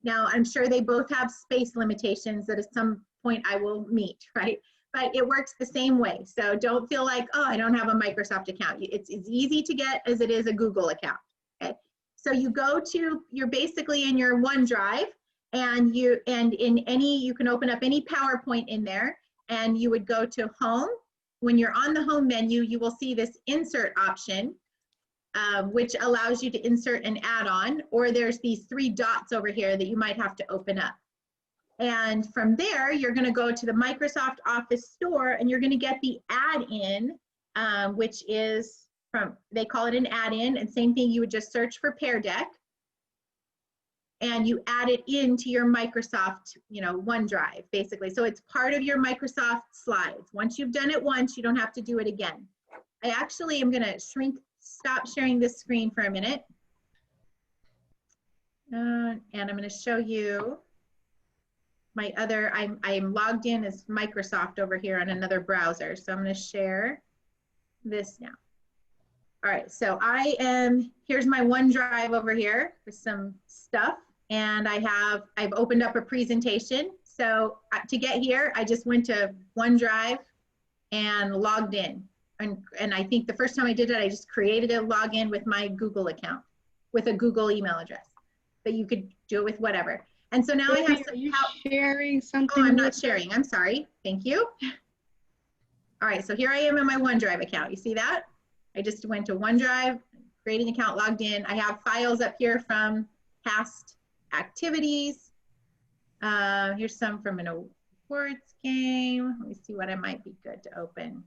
Now, I'm sure they both have space limitations that at some point I will meet, right? But it works the same way. So don't feel like, oh, I don't have a Microsoft account. It's as easy to get as it is a Google account, okay? So you go to, you're basically in your OneDrive, and you can open up any PowerPoint in there, and you would go to Home. When you're on the Home menu, you will see this Insert option, which allows you to insert an add-on, or there's these 3 dots over here that you might have to open up. And from there, you're going to go to the Microsoft Office Store, and you're going to get the add-in, which is from, they call it an add-in, and same thing, you would just search for Pear Deck, and you add it into your Microsoft, you know, OneDrive, basically. So it's part of your Microsoft slides. Once you've done it once, you don't have to do it again. I actually am going to stop sharing this screen for a minute. And I'm going to show you my other, I'm logged in as Microsoft over here on another browser. So I'm going to share this now. All right, so here's my OneDrive over here with some stuff, and I've opened up a presentation. So to get here, I just went to OneDrive and logged in. And I think the first time I did it, I just created a login with my Google account, with a Google email address. But you could do it with whatever. And so now I have some, sharing something? Oh, I'm not sharing, I'm sorry, thank you. All right, so here I am in my OneDrive account. You see that? I just went to OneDrive, creating account, logged in. I have files up here from past activities. Here's some from an awards game. Let me see what I might be good to open.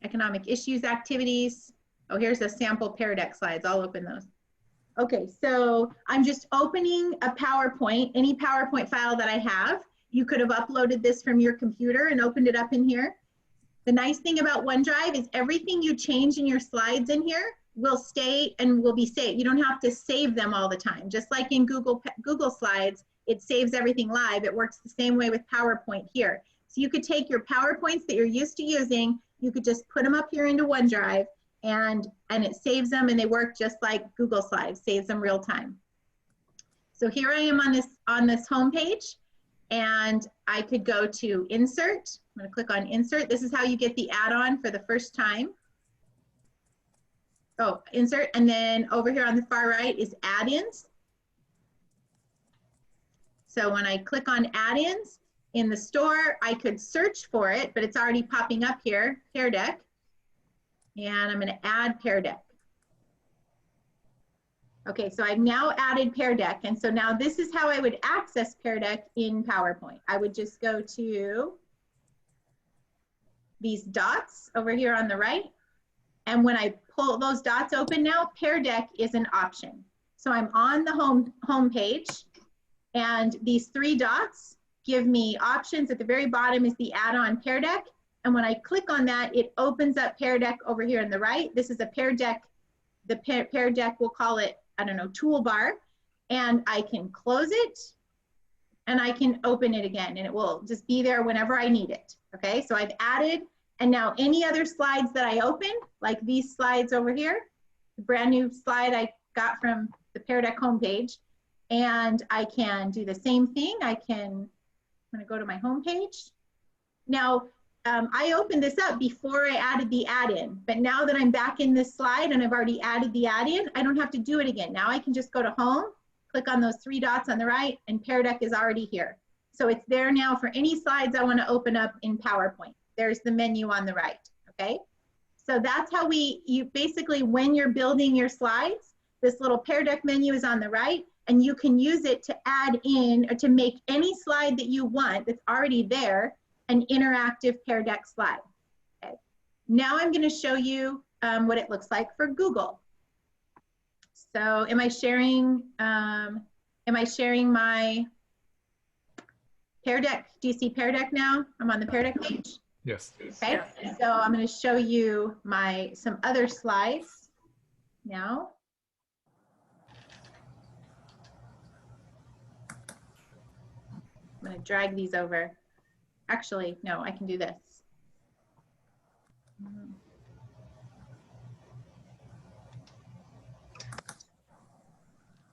Economic issues activities. Oh, here's a sample Pear Deck slides. I'll open those. Okay, so I'm just opening a PowerPoint, any PowerPoint file that I have. You could have uploaded this from your computer and opened it up in here. The nice thing about OneDrive is everything you change in your slides in here will stay and will be saved. You don't have to save them all the time. Just like in Google Slides, it saves everything live. It works the same way with PowerPoint here. So you could take your PowerPoints that you're used to using, you could just put them up here into OneDrive, and it saves them, and they work just like Google Slides, saves them real time. So here I am on this home page, and I could go to Insert. I'm going to click on Insert. This is how you get the add-on for the first time. Oh, Insert, and then over here on the far right is Add-ins. So when I click on Add-ins in the store, I could search for it, but it's already popping up here, Pear Deck. And I'm going to add Pear Deck. Okay, so I've now added Pear Deck, and so now this is how I would access Pear Deck in PowerPoint. I would just go to these dots over here on the right, and when I pull those dots open now, Pear Deck is an option. So I'm on the home page, and these 3 dots give me options. At the very bottom is the add-on Pear Deck, And when I click on that, it opens up Pear Deck over here on the right. This is a Pear Deck, the Pear Deck, we'll call it, I don't know, toolbar. And I can close it and I can open it again and it will just be there whenever I need it. Okay, so I've added, and now any other slides that I open, like these slides over here, the brand new slide I got from the Pear Deck homepage, and I can do the same thing. I'm gonna go to my homepage. Now, I opened this up before I added the add-in, but now that I'm back in this slide and I've already added the add-in, I don't have to do it again. Now I can just go to home, click on those 3 dots on the right, and Pear Deck is already here. So it's there now for any slides I want to open up in PowerPoint. There's the menu on the right, okay? So that's how you basically, when you're building your slides, this little Pear Deck menu is on the right, and you can use it to add in or to make any slide that you want that's already there an interactive Pear Deck slide. Okay. Now I'm going to show you what it looks like for Google. So am I sharing my Pear Deck? Do you see Pear Deck now? I'm on the Pear Deck page. Yes. Okay. So I'm going to show you some other slides now. I'm going to drag these over. Actually, no, I can do this.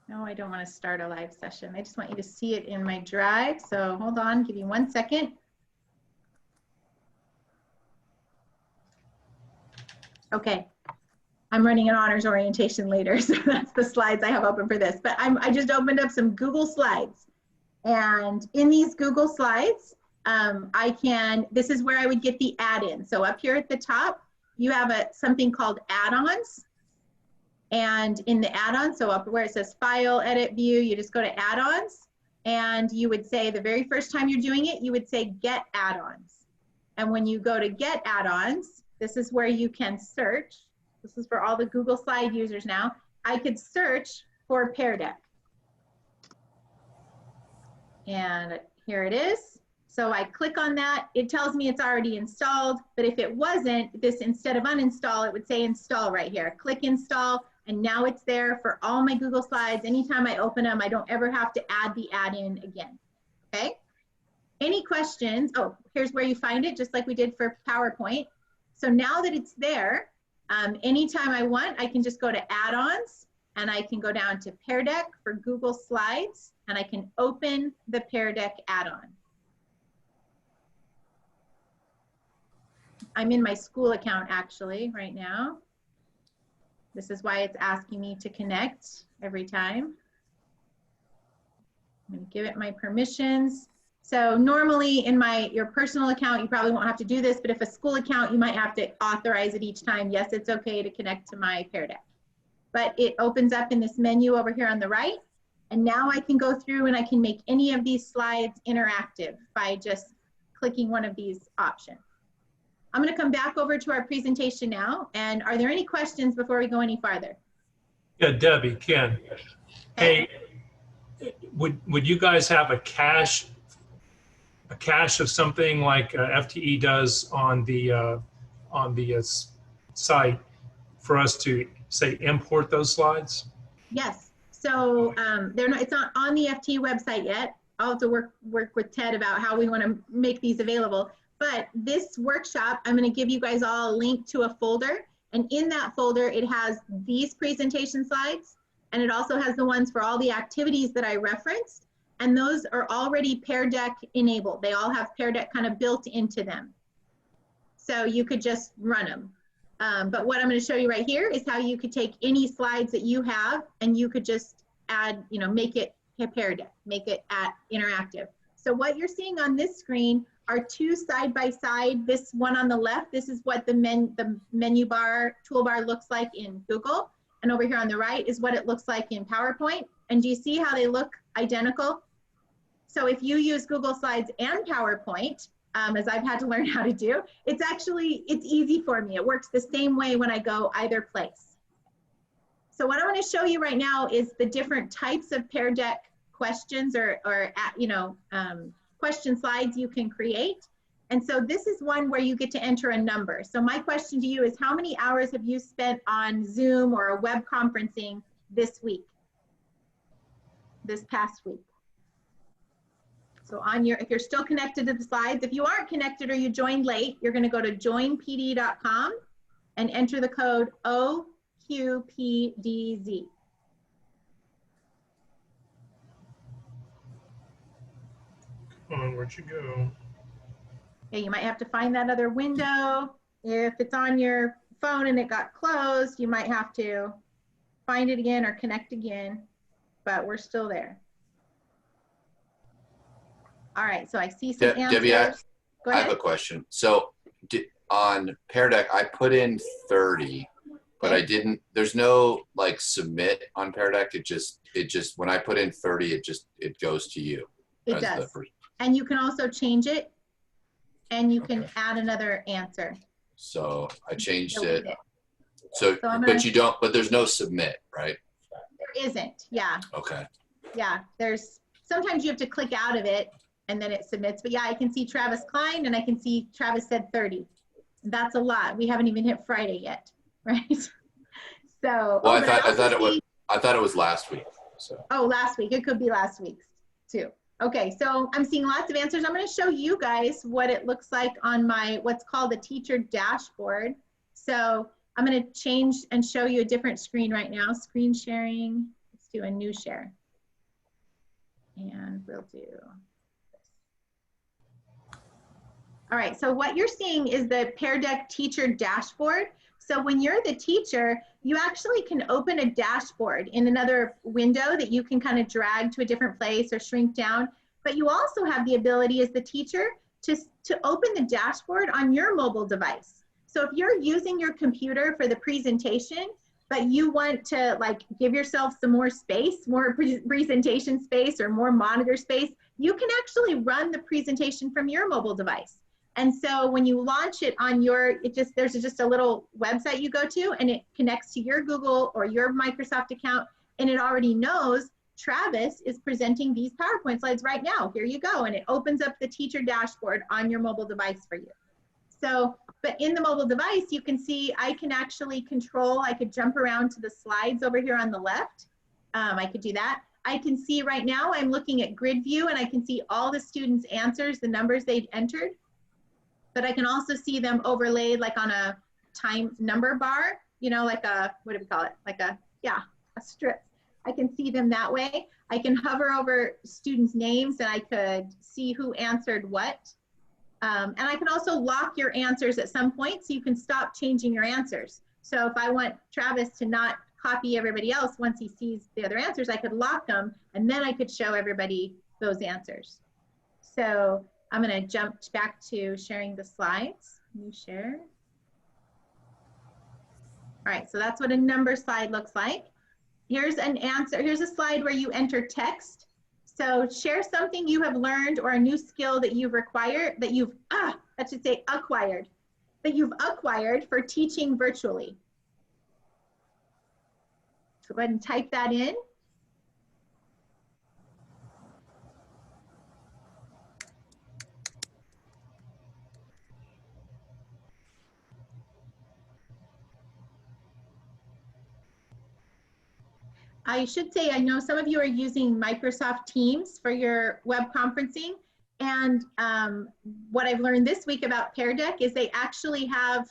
No, I don't want to start a live session. I just want you to see it in my drive. So hold on, give me 1 second. Okay, I'm running an honors orientation later, so that's the slides I have open for this. But I just opened up some Google Slides. And in these Google Slides, this is where I would get the add-in. So up here at the top, you have something called add-ons. And in the add-on, so up where it says File, Edit, View, you just go to add-ons. And you would say, the very first time you're doing it, you would say Get Add-ons. And when you go to Get Add-ons, this is where you can search. This is for all the Google Slide users now. I could search for Pear Deck. And here it is. So I click on that. It tells me it's already installed. But if it wasn't, instead of uninstall, it would say install right here. Click install. And now it's there for all my Google Slides. Anytime I open them, I don't ever have to add the add-in again. Okay? Any questions? Oh, here's where you find it, just like we did for PowerPoint. So now that it's there, anytime I want, I can just go to add-ons and I can go down to Pear Deck for Google Slides and I can open the Pear Deck add-on. I'm in my school account actually right now. This is why it's asking me to connect every time. I'm going to give it my permissions. So normally in your personal account, you probably won't have to do this, but if a school account, you might have to authorize it each time. Yes, it's okay to connect to my Pear Deck. But it opens up in this menu over here on the right. And now I can go through and I can make any of these slides interactive by just clicking one of these options. I'm going to come back over to our presentation now. And are there any questions before we go any farther? Yeah, Debbie, Ken. Hey, would you guys have a cache of something like FTE does on the site for us to say import those slides? Yes. So it's not on the FTE website yet. I'll have to work with Ted about how we want to make these available. But this workshop, I'm going to give you guys all a link to a folder. And in that folder, it has these presentation slides. And it also has the ones for all the activities that I referenced. And those are already Pear Deck enabled. They all have Pear Deck kind of built into them. So you could just run them. But what I'm going to show you right here is how you could take any slides that you have and you could just add, make it Pear Deck, make it interactive. So what you're seeing on this screen are two side by side. This one on the left, this is what the menu bar, toolbar looks like in Google. And over here on the right is what it looks like in PowerPoint. And do you see how they look identical? So if you use Google Slides and PowerPoint, as I've had to learn how to do, it's easy for me. It works the same way when I go either place. So what I want to show you right now is the different types of Pear Deck questions or question slides you can create. And so this is one where you get to enter a number. So my question to you is, how many hours have you spent on Zoom or a web conferencing this week, this past week? So on your, if you're still connected to the slides, if you aren't connected or you joined late, you're going to go to joinpd.com and enter the code OQPDZ. Come on, where'd you go? Yeah, you might have to find that other window. If it's on your phone and it got closed, you might have to find it again or connect again, but we're still there. All right, so I see some answers. Debbie, I Go ahead. have a question. So on Pear Deck, I put in 30, but I didn't, there's no like submit on Pear Deck. It just, when I put in 30, it goes to you. It does. And you can also change it and you can add another answer. So I changed it. Delete So, but you don't, but there's no submit, right? There isn't, yeah. Okay. Yeah, there's, sometimes you have to click out of it and then it submits. But yeah, I can see Travis Klein and I can see Travis said 30. That's a lot. We haven't even hit Friday yet, right? So, Well, I thought it was last week. So. Oh, last week. It could be last week's too. Okay, so I'm seeing lots of answers. I'm going to show you guys what it looks like on my, what's called the teacher dashboard. So I'm going to change and show you a different screen right now. Screen sharing. Let's do a new share. And we'll do this. All right, so what you're seeing is the Pear Deck teacher dashboard. So when you're the teacher, you actually can open a dashboard in another window that you can kind of drag to a different place or shrink down. But you also have the ability as the teacher to open the dashboard on your mobile device. So if you're using your computer for the presentation, but you want to like give yourself some more space, more presentation space or more monitor space, you can actually run the presentation from your mobile device. And so when you launch it on your, there's just a little website you go to and it connects to your Google or your Microsoft account and it already knows Travis is presenting these PowerPoint slides right now. Here you go. And it opens up the teacher dashboard on your mobile device for you. So, but in the mobile device, you can see I can actually control, I could jump around to the slides over here on the left. I could do that. I can see right now, I'm looking at grid view and I can see all the students' answers, the numbers they've entered. But I can also see them overlaid like on a time number bar, you know, like a, what do we call it? Like a, yeah, a strip. I can see them that way. I can hover over students' names and I could see who answered what. And I can also lock your answers at some point so you can stop changing your answers. So if I want Travis to not copy everybody else once he sees the other answers, I could lock them and then I could show everybody those answers. So I'm going to jump back to sharing the slides. New share. All right, so that's what a number slide looks like. Here's an answer. Here's a slide where you enter text. So share something you have learned or a new skill that you've acquired, that you've acquired for teaching virtually. So go ahead and type that in. I should say, I know some of you are using Microsoft Teams for your web conferencing. And what I've learned this week about Pear Deck is they actually have,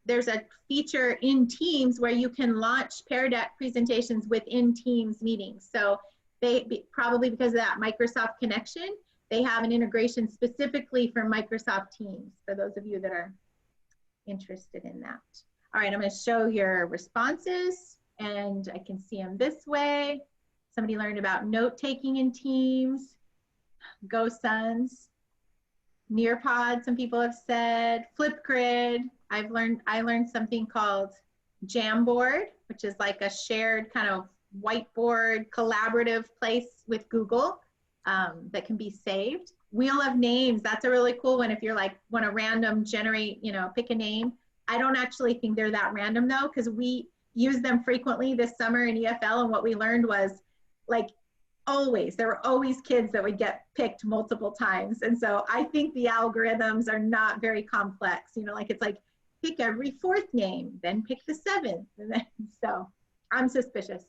there's a feature in Teams where you can launch Pear Deck presentations within Teams meetings. So they, probably because of that Microsoft connection, they have an integration specifically for Microsoft Teams, for those of you that are interested in that. All right, I'm going to show your responses. And I can see them this way. Somebody learned about note-taking in Teams. Go Suns. Nearpod, some people have said. Flipgrid. I learned something called Jamboard, which is like a shared kind of whiteboard collaborative place with Google that can be saved. Wheel of Names, that's a really cool one if you're like, want to random generate, you know, pick a name. I don't actually think they're that random though, because we use them frequently this summer in EFL, and what we learned was like always, there were always kids that would get picked multiple times. And so I think the algorithms are not very complex. You know, like it's like pick every fourth name, then pick the seventh. And then, so I'm suspicious.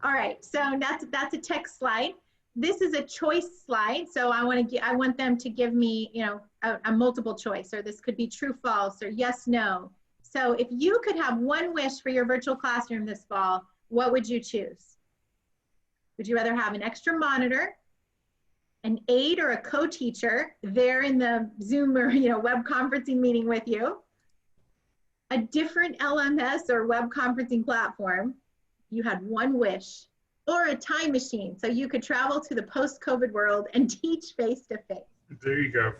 All right, so that's a text slide. This is a choice slide. So I want them to give me, you know, a multiple choice, or this could be true, false, or yes, no. So if you could have one wish for your virtual classroom this fall, what would you choose? Would you rather have an extra monitor, an aide or a co-teacher there in the Zoom or, you know, web conferencing meeting with you, a different LMS or web conferencing platform? You had one wish, or a time machine so you could travel to the post-COVID world and teach face-to-face. There you go.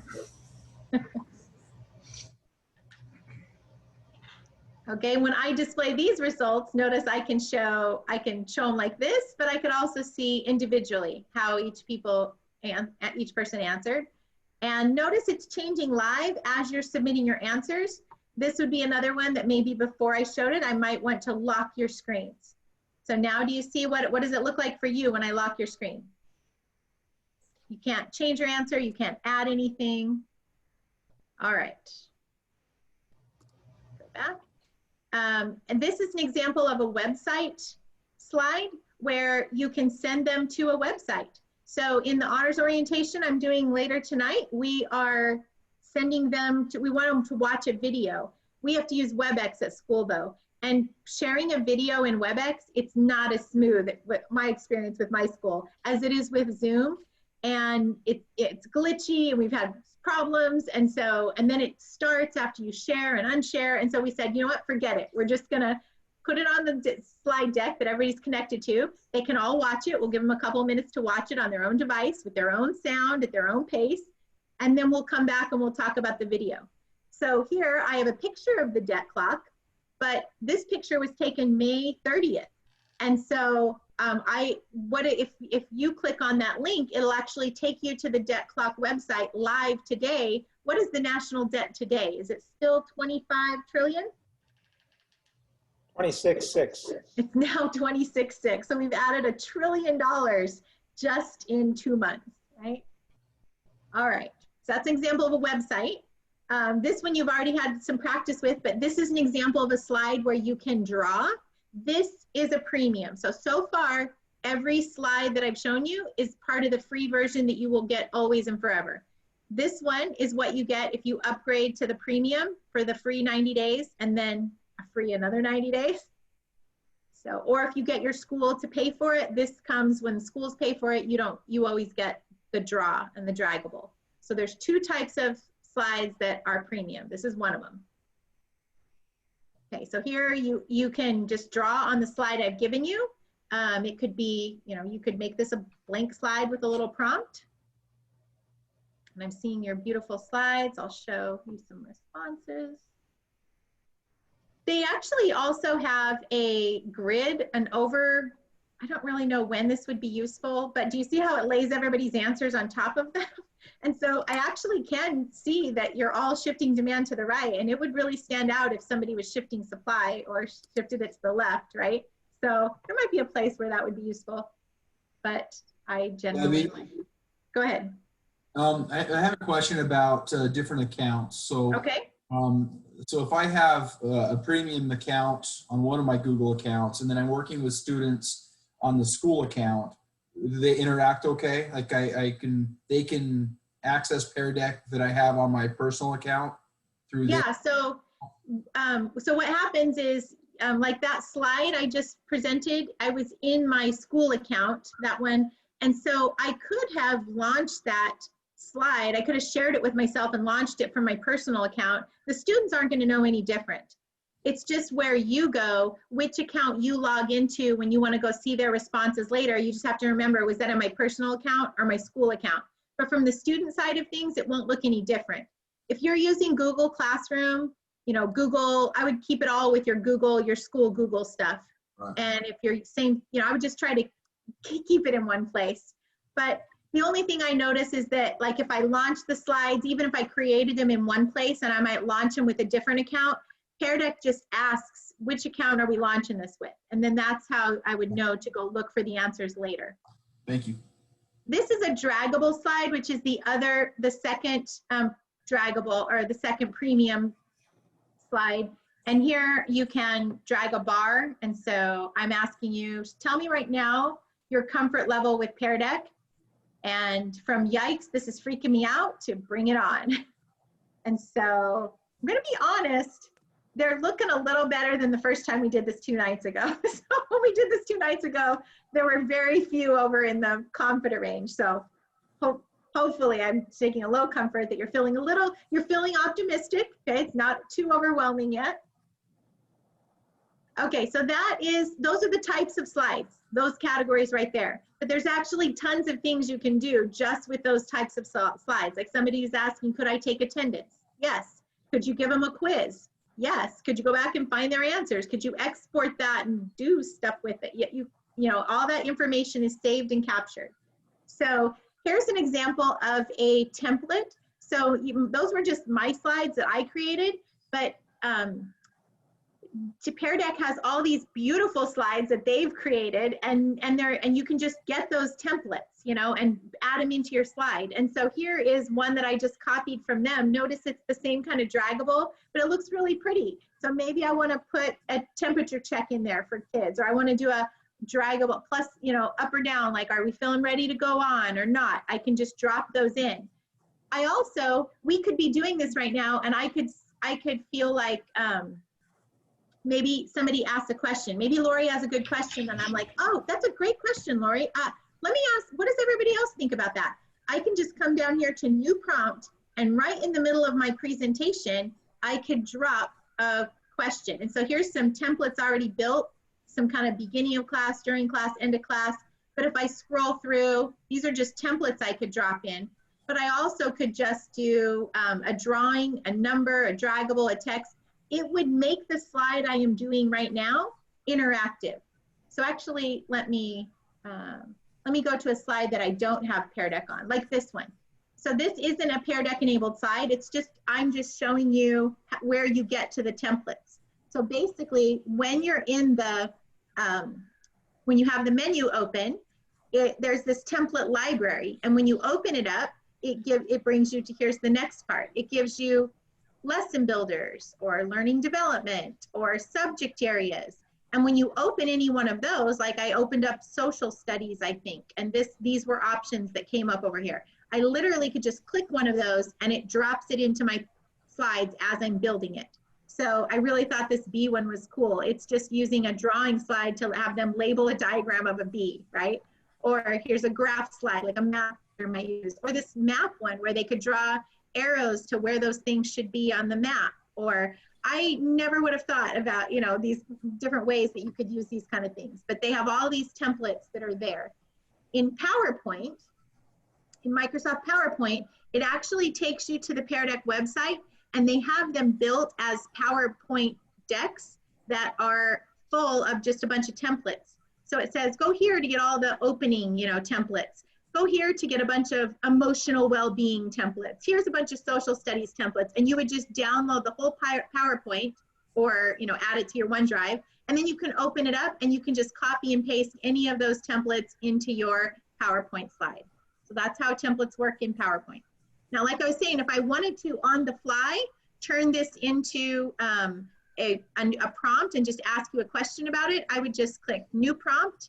Okay, when I display these results, notice I can show them like this, but I could also see individually how each person answered. And notice it's changing live as you're submitting your answers. This would be another one that maybe before I showed it, I might want to lock your screens. So now do you see what does it look like for you when I lock your screen? You can't change your answer, you can't add anything. All right. Go back. And this is an example of a website slide where you can send them to a website. So in the honors orientation I'm doing later tonight, we are sending them to, we want them to watch a video. We have to use WebEx at school though. And sharing a video in WebEx, it's not as smooth, with my experience with my school, as it is with Zoom. And it's glitchy, and we've had problems. And then it starts after you share and unshare. And so we said, you know what, forget it. We're just gonna put it on the slide deck that everybody's connected to. They can all watch it. We'll give them a couple of minutes to watch it on their own device with their own sound at their own pace. And then we'll come back and we'll talk about the video. So here I have a picture of the deck clock, but this picture was taken May 30th. And so if you click on that link, it'll actually take you to the debt clock website live today. What is the national debt today? Is it still 25 trillion? 26.6. It's now 26.6. So we've added $1 trillion just in 2 months, right? All right, so that's an example of a website. This one you've already had some practice with, but this is an example of a slide where you can draw. This is a premium. So far, every slide that I've shown you is part of the free version that you will get always and forever. This one is what you get if you upgrade to the premium for the free 90 days and then a free another 90 days. So, or if you get your school to pay for it, this comes when the schools pay for it, you always get the draw and the draggable. So there's two types of slides that are premium. This is one of them. Okay, so here you can just draw on the slide I've given you. It could be, you could make this a blank slide with a little prompt. And I'm seeing your beautiful slides. I'll show you some responses. They actually also have a grid, I don't really know when this would be useful, but do you see how it lays everybody's answers on top of them? And so I actually can see that you're all shifting demand to the right, and it would really stand out if somebody was shifting supply or shifted it to the left, right? So there might be a place where that would be useful, but I generally go ahead. I have a question about different accounts. So, okay. So if I have a premium account on one of my Google accounts, and then I'm working with students on the school account, do they interact okay? Like they can access Pear Deck that I have on my personal account through so what happens is like that slide I just presented, I was in my school account, that one, and so I could have launched that slide. I could have shared it with myself and launched it from my personal account. The students aren't going to know any different. It's just where you go, which account you log into when you want to go see their responses later. You just have to remember, was that on my personal account or my school account? But from the student side of things, it won't look any different. If you're using Google Classroom, Google, I would keep it all with your school Google stuff. Right. And if you're saying, I would just try to keep it in one place. But the only thing I notice is that, like, if I launch the slides, even if I created them in one place and I might launch them with a different account, Pear Deck just asks which account are we launching this with? And then that's how I would know to go look for the answers later. Thank you. This is a draggable slide, which is the second draggable, or the second premium slide. And here you can drag a bar. And so I'm asking you, tell me right now your comfort level with Pear Deck. And from yikes, this is freaking me out, to bring it on. And so I'm gonna be honest, they're looking a little better than the first time we did this 2 nights ago. So when we did this 2 nights ago, there were very few over in the confident range. So hopefully I'm taking a little comfort that you're feeling optimistic. Okay, it's not too overwhelming yet. Okay, so those are the types of slides, those categories right there. But there's actually tons of things you can do just with those types of slides. Like somebody is asking, could I take attendance? Yes. Could you give them a quiz? Yes. Could you go back and find their answers? Could you export that and do stuff with it? You know, all that information is saved and captured. So here's an example of a template. So those were just my slides that I created, but Pear Deck has all these beautiful slides that they've created, and you can just get those templates, you know, and add them into your slide. And so here is one that I just copied from them. Notice it's the same kind of draggable, but it looks really pretty. So maybe I want to put a temperature check in there for kids, or I want to do a draggable plus, you know, up or down, like, are we feeling ready to go on or not? I can just drop those in. We could be doing this right now, and I could feel like, maybe somebody asks a question. Maybe Lori has a good question, and I'm like, oh, that's a great question, Lori. Let me ask, what does everybody else think about that? I can just come down here to new prompt, and right in the middle of my presentation, I could drop a question. And so here's some templates already built, some kind of beginning of class, during class, end of class. But if I scroll through, these are just templates I could drop in. But I also could just do a drawing, a number, a draggable, a text. It would make the slide I am doing right now interactive. So actually, let me go to a slide that I don't have Pear Deck on, like this one. So this isn't a Pear Deck enabled slide. It's just, I'm just showing you where you get to the templates. So basically, when you're in the, when you have the menu open, there's this template library. And when you open it up, it brings you to, here's the next part. It gives you lesson builders, or learning development, or subject areas. And when you open any one of those, like I opened up social studies, I think, and these were options that came up over here. I literally could just click one of those and it drops it into my slides as I'm building it. So I really thought this bee one was cool. It's just using a drawing slide to have them label a diagram of a bee, right? Or here's a graph slide, like a map they might use, or this map one where they could draw arrows to where those things should be on the map. Or I never would have thought about, you know, these different ways that you could use these kind of things, but they have all these templates that are there. In PowerPoint, in Microsoft PowerPoint, it actually takes you to the Pear Deck website, and they have them built as PowerPoint decks that are full of just a bunch of templates. So it says, go here to get all the opening, you know, templates. Go here to get a bunch of emotional well-being templates. Here's a bunch of social studies templates, and you would just download the whole PowerPoint, or, you know, add it to your OneDrive, and then you can open it up and you can just copy and paste any of those templates into your PowerPoint slide. So that's how templates work in PowerPoint. Now, like I was saying, if I wanted to, on the fly, turn this into a prompt and just ask you a question about it, I would just click New Prompt.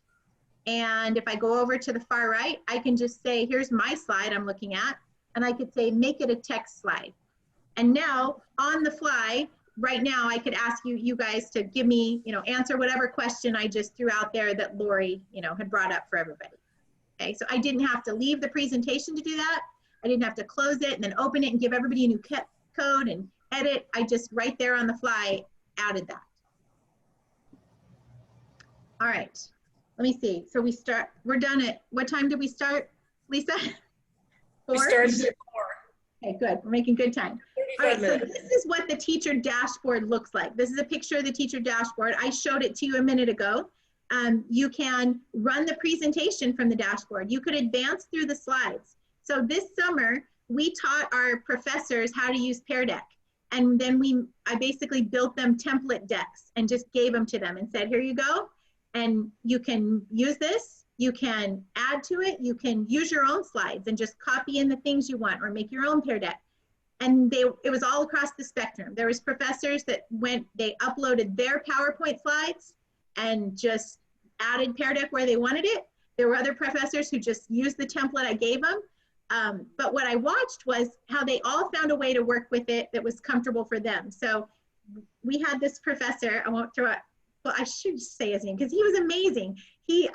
And if I go over to the far right, I can just say, here's my slide I'm looking at, and I could say, make it a text slide. And now, on the fly, right now, I could ask you guys to give me, you know, answer whatever question I just threw out there that Lori, you know, had brought up for everybody. Okay, so I didn't have to leave the presentation to do that. I didn't have to close it and then open it and give everybody a new code and edit. I just, right there on the fly, added that. All right. Let me see. So we're done at, what time did we start, Lisa? 4? We started at 4. Okay, good. We're making good time. All right, so this is what the teacher dashboard looks like. This is a picture of the teacher dashboard. I showed it to you a minute ago. You can run the presentation from the dashboard. You could advance through the slides. So this summer, we taught our professors how to use Pear Deck. And then I basically built them template decks and just gave them to them and said, here you go. And you can use this, you can add to it, you can use your own slides and just copy in the things you want or make your own Pear Deck. And it was all across the spectrum. There was professors that they uploaded their PowerPoint slides and just added Pear Deck where they wanted it. There were other professors who just used the template I gave them. But what I watched was how they all found a way to work with it that was comfortable for them. So we had this professor, I won't throw it, well, I should say his name because he was amazing.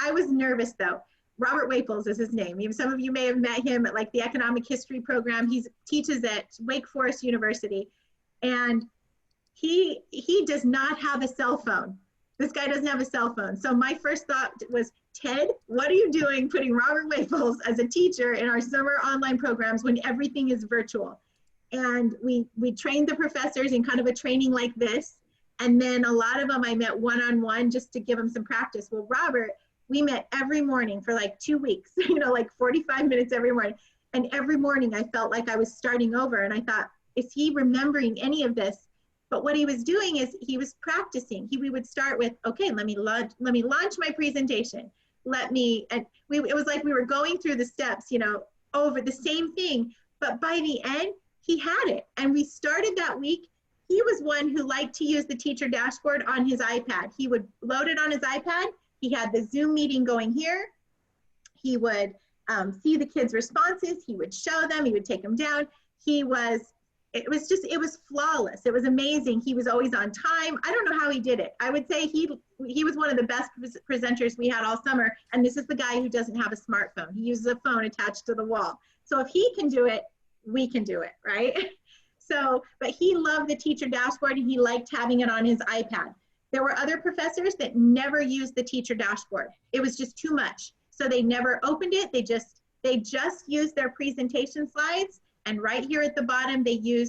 I was nervous though. Robert Waples is his name. Some of you may have met him at like the economic history program. He teaches at Wake Forest University. And he does not have a cell phone. This guy doesn't have a cell phone. So my first thought was, Ted, what are you doing putting Robert Waples as a teacher in our summer online programs when everything is virtual? And we trained the professors in kind of a training like this. And then a lot of them I met one-on-one just to give them some practice. Well, Robert, we met every morning for like 2 weeks, like 45 minutes every morning. And every morning I felt like I was starting over. And I thought, is he remembering any of this? But what he was doing is he was practicing. We would start with, okay, let me launch my presentation. It was like we were going through the steps, over the same thing. But by the end, he had it. And we started that week. He was one who liked to use the teacher dashboard on his iPad. He would load it on his iPad. He had the Zoom meeting going here. He would see the kids' responses. He would show them. He would take them down. It was flawless. It was amazing. He was always on time. I don't know how he did it. I would say he was one of the best presenters we had all summer. And this is the guy who doesn't have a smartphone. He uses a phone attached to the wall. So if he can do it, we can do it, right? But he loved the teacher dashboard and he liked having it on his iPad. There were other professors that never used the teacher dashboard. It was just too much. So they never opened it. They just used their presentation slides. And right here at the bottom, I'm going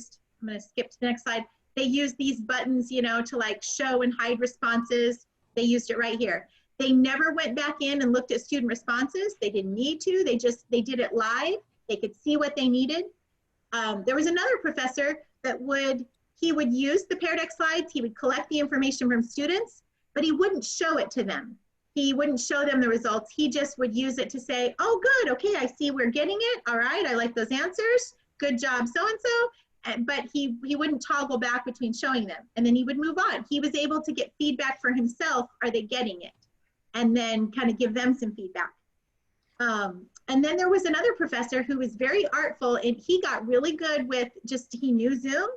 to skip to the next slide. They used these buttons, to like show and hide responses. They used it right here. They never went back in and looked at student responses. They didn't need to. They did it live. They could see what they needed. There was another professor that would use the Pear Deck slides. He would collect the information from students, but he wouldn't show it to them. He wouldn't show them the results. He just would use it to say, oh, good. Okay, I see we're getting it. All right, I like those answers. Good job, so-and-so. But he wouldn't toggle back between showing them. And then he would move on. He was able to get feedback for himself. Are they getting it? And then kind of give them some feedback. And then there was another professor who was very artful, and he got really good with he knew Zoom,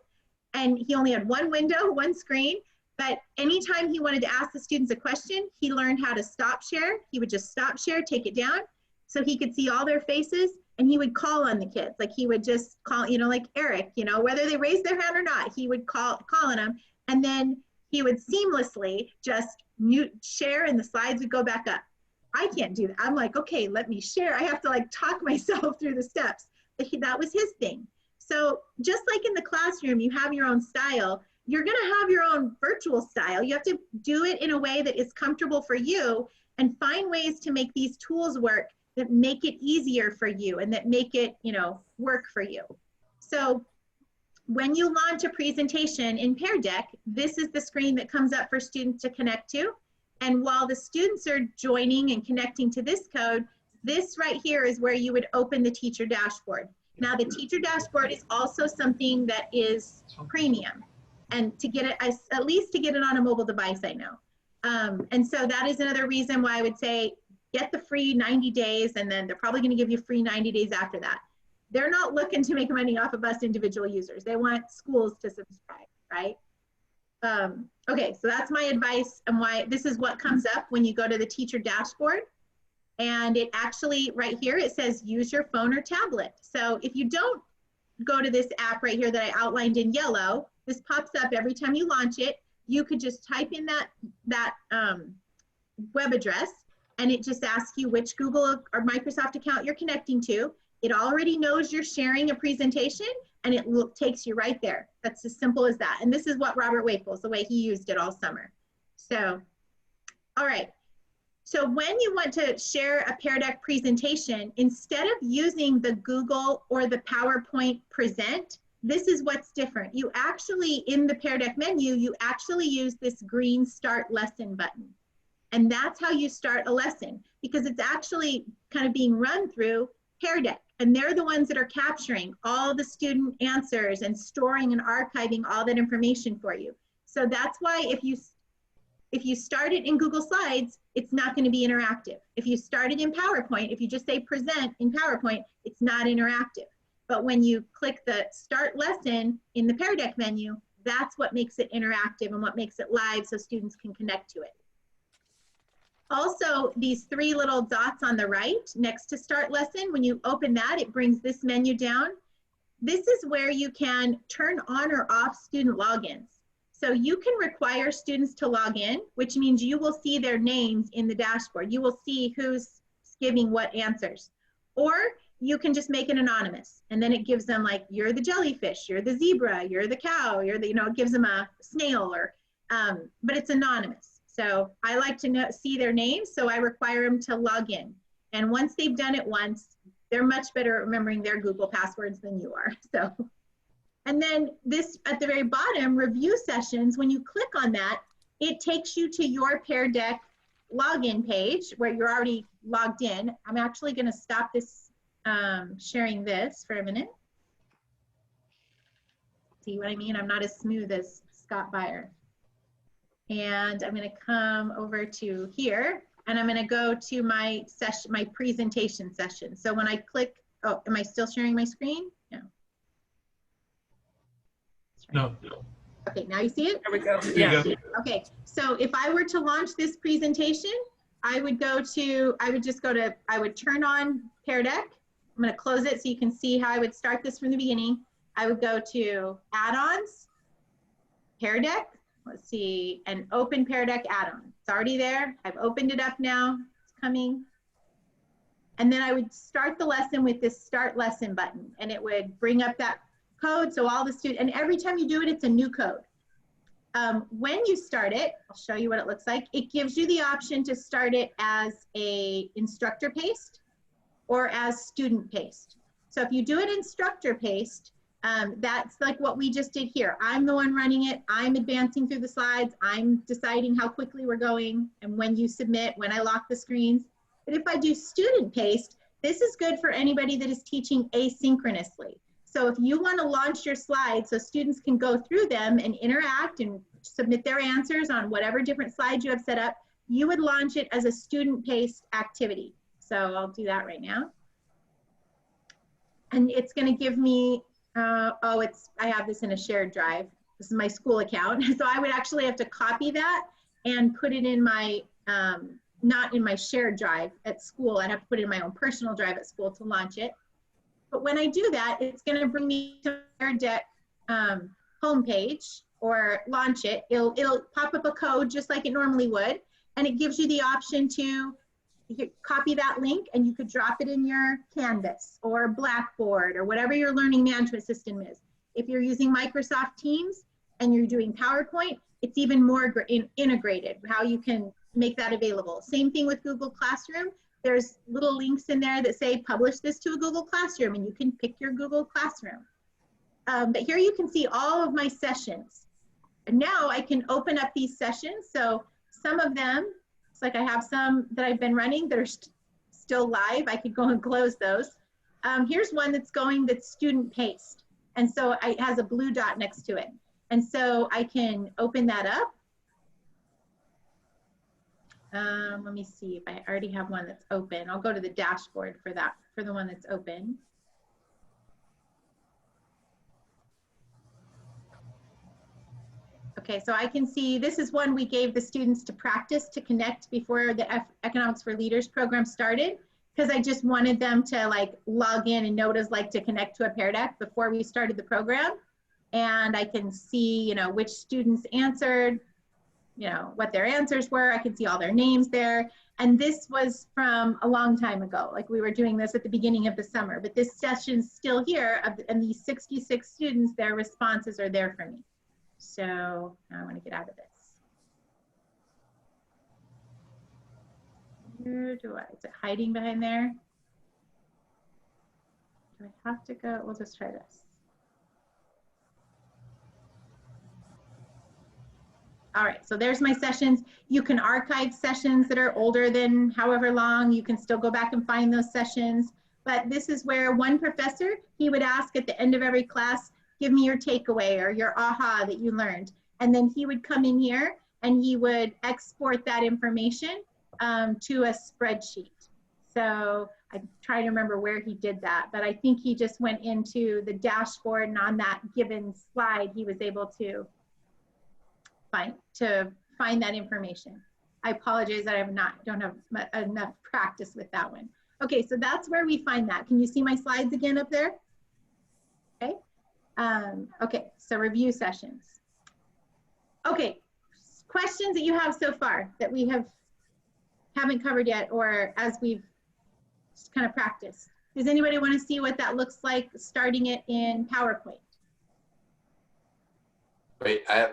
and he only had one window, one screen. But anytime he wanted to ask the students a question, he learned how to stop share. He would just stop share, take it down, so he could see all their faces, and he would call on the kids. Like he would just call, like Eric, whether they raised their hand or not, he would call on them. And then he would seamlessly just mute share and the slides would go back up. I can't do that. I'm like, okay, let me share. I have to like talk myself through the steps. But that was his thing. So just like in the classroom, you have your own style, you're gonna have your own virtual style. You have to do it in a way that is comfortable for you and find ways to make these tools work that make it easier for you and that make it, work for you. So when you launch a presentation in Pear Deck, this is the screen that comes up for students to connect to. And while the students are joining and connecting to this code, this right here is where you would open the teacher dashboard. Now the teacher dashboard is also something that is premium, and to get it, at least to get it on a mobile device, I know. And so that is another reason why I would say get the free 90 days, and then they're probably gonna give you free 90 days after that. They're not looking to make money off of us individual users. They want schools to subscribe, right? Okay, so that's my advice and why this is what comes up when you go to the teacher dashboard. And it actually, right here, it says use your phone or tablet. So if you don't go to this app right here that I outlined in yellow, this pops up every time you launch it. You could just type in that web address, and it just asks you which Google or Microsoft account you're connecting to. It already knows you're sharing a presentation, and it takes you right there. That's as simple as that. And this is what Robert Waples, the way he used it all summer. So, all right. So when you want to share a Pear Deck presentation, instead of using the Google or the PowerPoint present, this is what's different. You actually, in the Pear Deck menu, you actually use this green Start Lesson button. And that's how you start a lesson, because it's actually kind of being run through Pear Deck. And they're the ones that are capturing all the student answers and storing and archiving all that information for you. So that's why if you start it in Google Slides, it's not going to be interactive. If you start it in PowerPoint, if you just say present in PowerPoint, it's not interactive. But when you click the Start Lesson in the Pear Deck menu, that's what makes it interactive and what makes it live so students can connect to it. Also, these three little dots on the right next to Start Lesson, when you open that, it brings this menu down. This is where you can turn on or off student logins. So you can require students to log in, which means you will see their names in the dashboard. You will see who's giving what answers. Or you can just make it anonymous. And then it gives them like, you're the jellyfish, you're the zebra, you're the cow, you're the, it gives them a snail, or, but it's anonymous. So I like to see their names, so I require them to log in. And once they've done it once, they're much better at remembering their Google passwords than you are. So, and then this at the very bottom, review sessions, when you click on that, it takes you to your Pear Deck login page where you're already logged in. I'm actually going to stop this sharing this for a minute. See what I mean? I'm not as smooth as Scott Beyer. And I'm going to come over to here, and I'm going to go to my session, my presentation session. So when I click, oh, am I still sharing my screen? No. No. Okay, now you see it? There we go. Yeah. Okay, so if I were to launch this presentation, I would turn on Pear Deck. I'm going to close it so you can see how I would start this from the beginning. I would go to Add-ons, Pear Deck. Let's see, and open Pear Deck add-on. It's already there. I've opened it up now. It's coming. And then I would start the lesson with this Start Lesson button, and it would bring up that code. So all the students, and every time you do it, it's a new code. When you start it, I'll show you what it looks like. It gives you the option to start it as a instructor paste or as student paste. So if you do it instructor paste, that's like what we just did here. I'm the one running it. I'm advancing through the slides. I'm deciding how quickly we're going and when you submit, when I lock the screens. But if I do student paste, this is good for anybody that is teaching asynchronously. So if you want to launch your slides so students can go through them and interact and submit their answers on whatever different slides you have set up, you would launch it as a student paste activity. So I'll do that right now. And it's going to give me I have this in a shared drive. This is my school account. So I would actually have to copy that and put it in my, not in my shared drive at school. I'd have to put it in my own personal drive at school to launch it. But when I do that, it's going to bring me to Pear Deck homepage or launch it. It'll pop up a code just like it normally would. And it gives you the option to copy that link, and you could drop it in your Canvas or Blackboard or whatever your learning management system is. If you're using Microsoft Teams and you're doing PowerPoint, it's even more integrated, how you can make that available. Same thing with Google Classroom. There's little links in there that say publish this to a Google Classroom, and you can pick your Google Classroom. But here you can see all of my sessions. And now I can open up these sessions. So some of them, like I have some that I've been running that are still live. I could go and close those. Here's one that's student paced. And so it has a blue dot next to it. And so I can open that up. Let me see if I already have one that's open. I'll go to the dashboard for that, for the one that's open. Okay, so I can see this is one we gave the students to practice to connect before the Economics for Leaders program started, because I just wanted them to like log in and know what it's like to connect to a Pear Deck before we started the program. And I can see, which students answered, what their answers were. I can see all their names there. And this was from a long time ago. Like we were doing this at the beginning of the summer, but this session's still here, and these 66 students, their responses are there for me. So I want to get out of this. Where is it hiding behind there? Do I have to go? We'll just try this. All right, so there's my sessions. You can archive sessions that are older than however long. You can still go back and find those sessions. But this is where one professor, he would ask at the end of every class, give me your takeaway or your aha that you learned. And then he would come in here and he would export that information to a spreadsheet. So I'm trying to remember where he did that, but I think he just went into the dashboard, and on that given slide, he was able to find that information. I apologize that I don't have enough practice with that one. Okay, so that's where we find that. Can you see my slides again up there? Okay. Okay, so review sessions. Okay, questions that you have so far that we haven't covered yet, or as we've just kind of practiced. Does anybody want to see what that looks like starting it in PowerPoint? Wait, I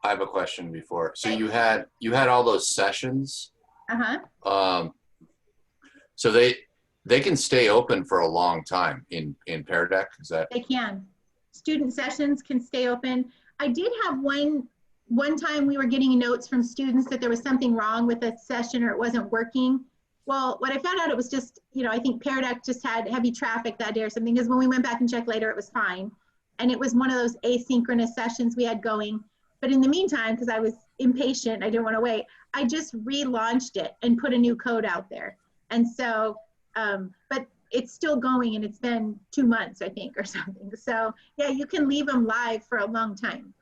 have a question before. So you had all those sessions. So they can stay open for a long time in Pear Deck. Is that? They can. Student sessions can stay open. I did have one time we were getting notes from students that there was something wrong with a session or it wasn't working. Well, what I found out, it was just, I think Pear Deck just had heavy traffic that day or something, because when we went back and checked later, it was fine. And it was one of those asynchronous sessions we had going. But in the meantime, because I was impatient, I didn't want to wait, I just relaunched it and put a new code out there. And so, but it's still going, and it's been 2 months, I think, or something. So yeah, you can leave them live for a long time.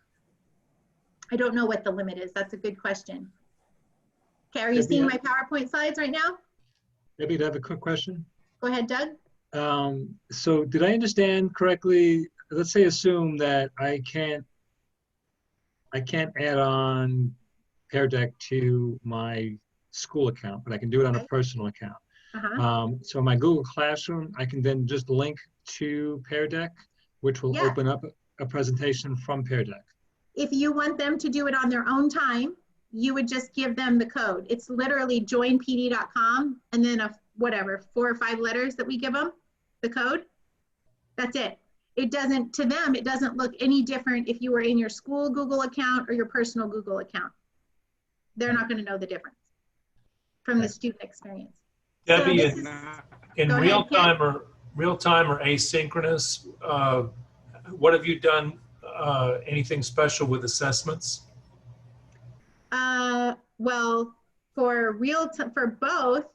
I don't know what the limit is. That's a good question. Okay, are you seeing my PowerPoint slides right now? Maybe I have a quick question. Go ahead, Doug. So did I understand correctly? Let's say assume that I can't add on Pear Deck to my school account, but I can do it on a personal account. So my Google Classroom, I can then just link to Pear Deck, which will open up a presentation from Pear Deck. If you want them to do it on their own time, you would just give them the code. It's literally joinpd.com and then whatever, 4 or 5 letters that we give them, the code. That's it. It doesn't, to them, it doesn't look any different if you were in your school Google account or your personal Google account. They're not going to know the difference from the student experience. Debbie, So in real time or asynchronous, what have you done? Anything special with assessments? Well, for both,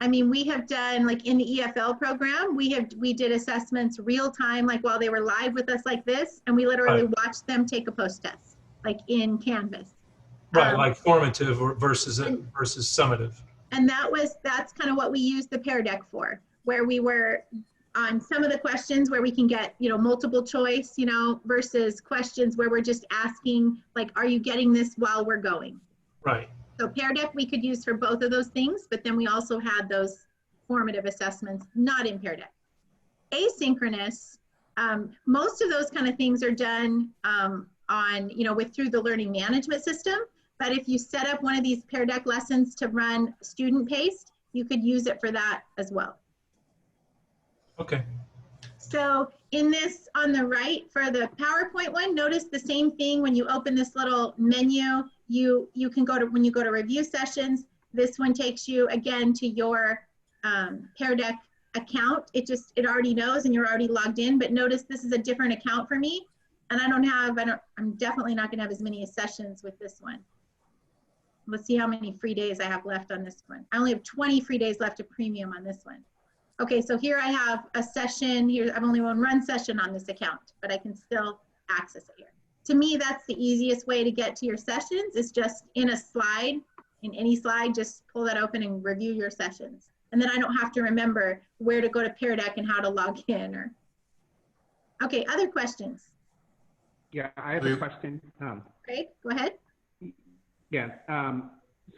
I mean, we have done, like in the EFL program, we did assessments real time, like while they were live with us like this, and we literally watched them take a post test, like in Canvas. Right, like formative versus summative. And that's kind of what we used the Pear Deck for, where we were on some of the questions where we can get, multiple choice, versus questions where we're just asking, like, are you getting this while we're going? Right. So Pear Deck we could use for both of those things, but then we also had those formative assessments not in Pear Deck. Asynchronous, most of those kind of things are done on, through the learning management system. But if you set up one of these Pear Deck lessons to run student paced, you could use it for that as well. Okay. So in this, on the right for the PowerPoint one, notice the same thing when you open this little menu, you can go to, when you go to review sessions, this one takes you again to your Pear Deck account. It already knows and you're already logged in, but notice this is a different account for me. And I'm definitely not gonna have as many sessions with this one. Let's see how many free days I have left on this one. I only have 20 free days left of premium on this one. Okay, so here I have a session here. I've only one session on this account, but I can still access it here. To me, that's the easiest way to get to your sessions, is just in a slide, in any slide, just pull that open and review your sessions. And then I don't have to remember where to go to Pear Deck and how to log in. Okay, other questions? Yeah, I have a question. Great, go ahead. Yeah.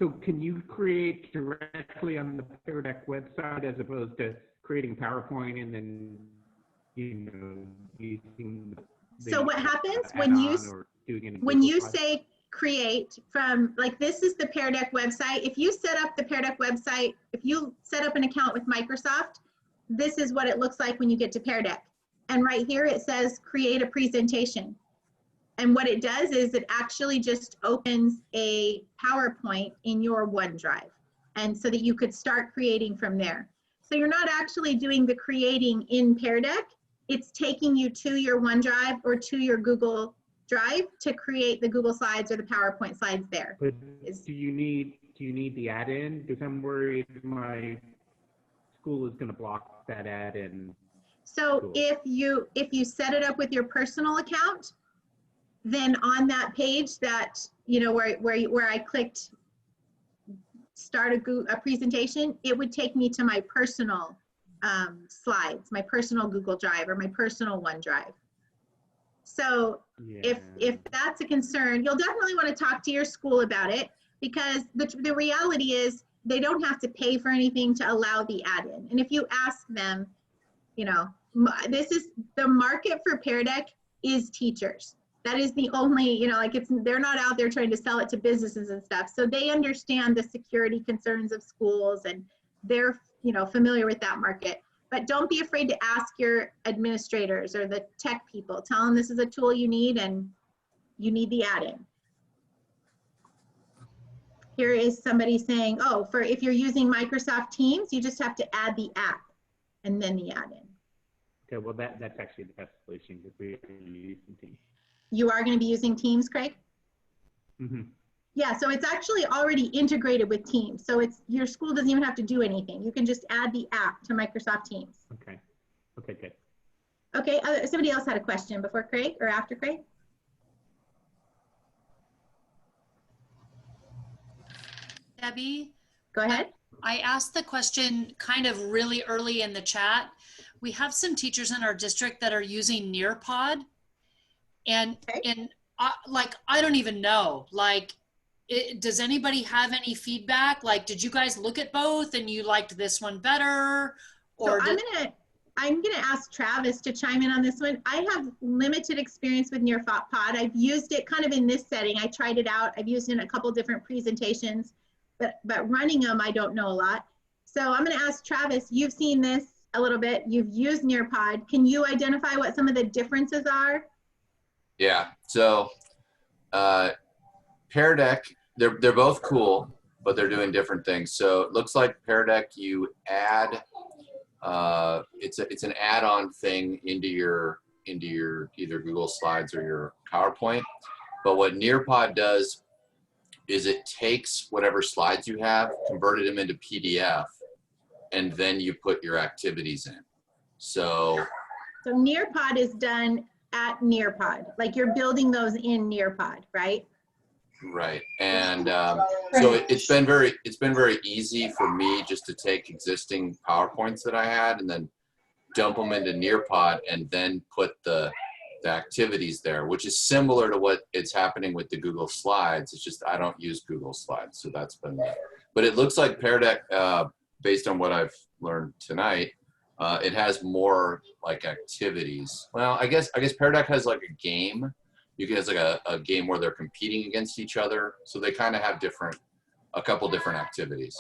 So can you create directly on the Pear Deck website as opposed to creating PowerPoint and then, using the So what happens when you say create from, like, this is the Pear Deck website. If you set up the Pear Deck website, if you set up an account with Microsoft, this is what it looks like when you get to Pear Deck. And right here it says create a presentation. And what it does is it actually just opens a PowerPoint in your OneDrive. And so that you could start creating from there. So you're not actually doing the creating in Pear Deck. It's taking you to your OneDrive or to your Google Drive to create the Google Slides or the PowerPoint slides there. But do you need the add-in? Because I'm worried my school is going to block that add-in. So if you set it up with your personal account, then on that page that, you know, where I clicked start a presentation, it would take me to my personal slides, my personal Google Drive or my personal OneDrive. So if that's a concern, you'll definitely want to talk to your school about it, because the reality is they don't have to pay for anything to allow the add-in. And if you ask them, you know, this is the market for Pear Deck is teachers. That is the only, you know, like they're not out there trying to sell it to businesses and stuff. So they understand the security concerns of schools and they're, you know, familiar with that market. But don't be afraid to ask your administrators or the tech people. Tell them this is a tool you need and you need the add-in. Here is somebody saying, oh, for if you're using Microsoft Teams, you just have to add the app and then the add-in. Okay, well that's actually the best solution because we're using Teams. You are going to be using Teams, Craig? Mm-hmm. Yeah, so it's actually already integrated with Teams. So it's your school doesn't even have to do anything. You can just add the app to Microsoft Teams. Okay. Okay, good. Okay, somebody else had a question before Craig or after Craig? Debbie? Go ahead. I asked the question kind of really early in the chat. We have some teachers in our district that are using Nearpod. And like, I don't even know, like, does anybody have any feedback? Like, did you guys look at both and you liked this one better? Or so I'm gonna ask Travis to chime in on this one. I have limited experience with Nearpod. I've used it kind of in this setting. I tried it out. I've used it in a couple different presentations, but running them, I don't know a lot. So I'm gonna ask Travis, you've seen this a little bit. You've used Nearpod. Can you identify what some of the differences are? Yeah, so Pear Deck, they're both cool, but they're doing different things. So it looks like Pear Deck, you add, it's an add-on thing into your either Google Slides or your PowerPoint. But what Nearpod does is it takes whatever slides you have, converted them into PDF, and then you put your activities in. So Nearpod is done at Nearpod, like you're building those in Nearpod, right? Right, and so it's been very easy for me just to take existing PowerPoints that I had and then dump them into Nearpod and then put the activities there, which is similar to what it's happening with the Google Slides. It's just I don't use Google Slides, so that's been that. But it looks like Pear Deck, based on what I've learned tonight, it has more like activities. Well, I guess Pear Deck has like a game. You can have like a game where they're competing against each other. So they kind of have a couple different activities.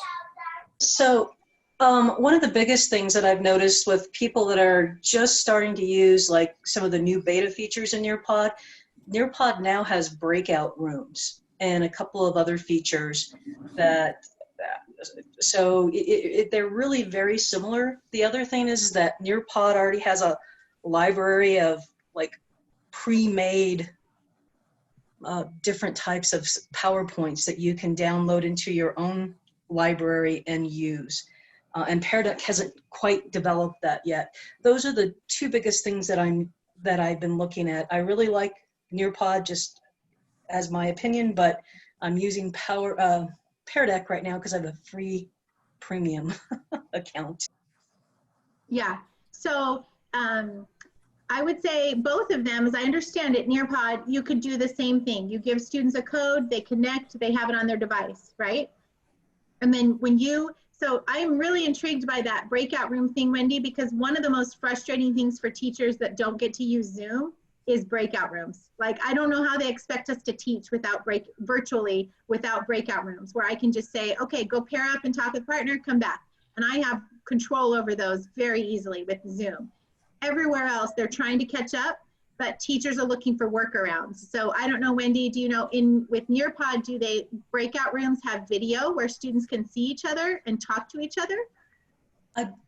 So one of the biggest things that I've noticed with people that are just starting to use like some of the new beta features in Nearpod now has Breakout Rooms and a couple of other features that so they're really very similar. The other thing is that Nearpod already has a library of like pre-made different types of PowerPoints that you can download into your own library and use. And Pear Deck hasn't quite developed that yet. Those are the two biggest things that I've been looking at. I really like Nearpod, just as my opinion, but I'm using Pear Deck right now because I have a free premium account. Yeah, so I would say both of them, as I understand it, Nearpod, you could do the same thing. You give students a code, they connect, they have it on their device, right? And then so I'm really intrigued by that breakout room thing, Wendy, because one of the most frustrating things for teachers that don't get to use Zoom is breakout rooms. Like, I don't know how they expect us to teach virtually without breakout rooms, where I can just say, okay, go pair up and talk with partner, come back. And I have control over those very easily with Zoom. Everywhere else, they're trying to catch up. but teachers are looking for workarounds. So I don't know, Wendy, do you know with Nearpod, do they breakout rooms have video where students can see each other and talk to each other?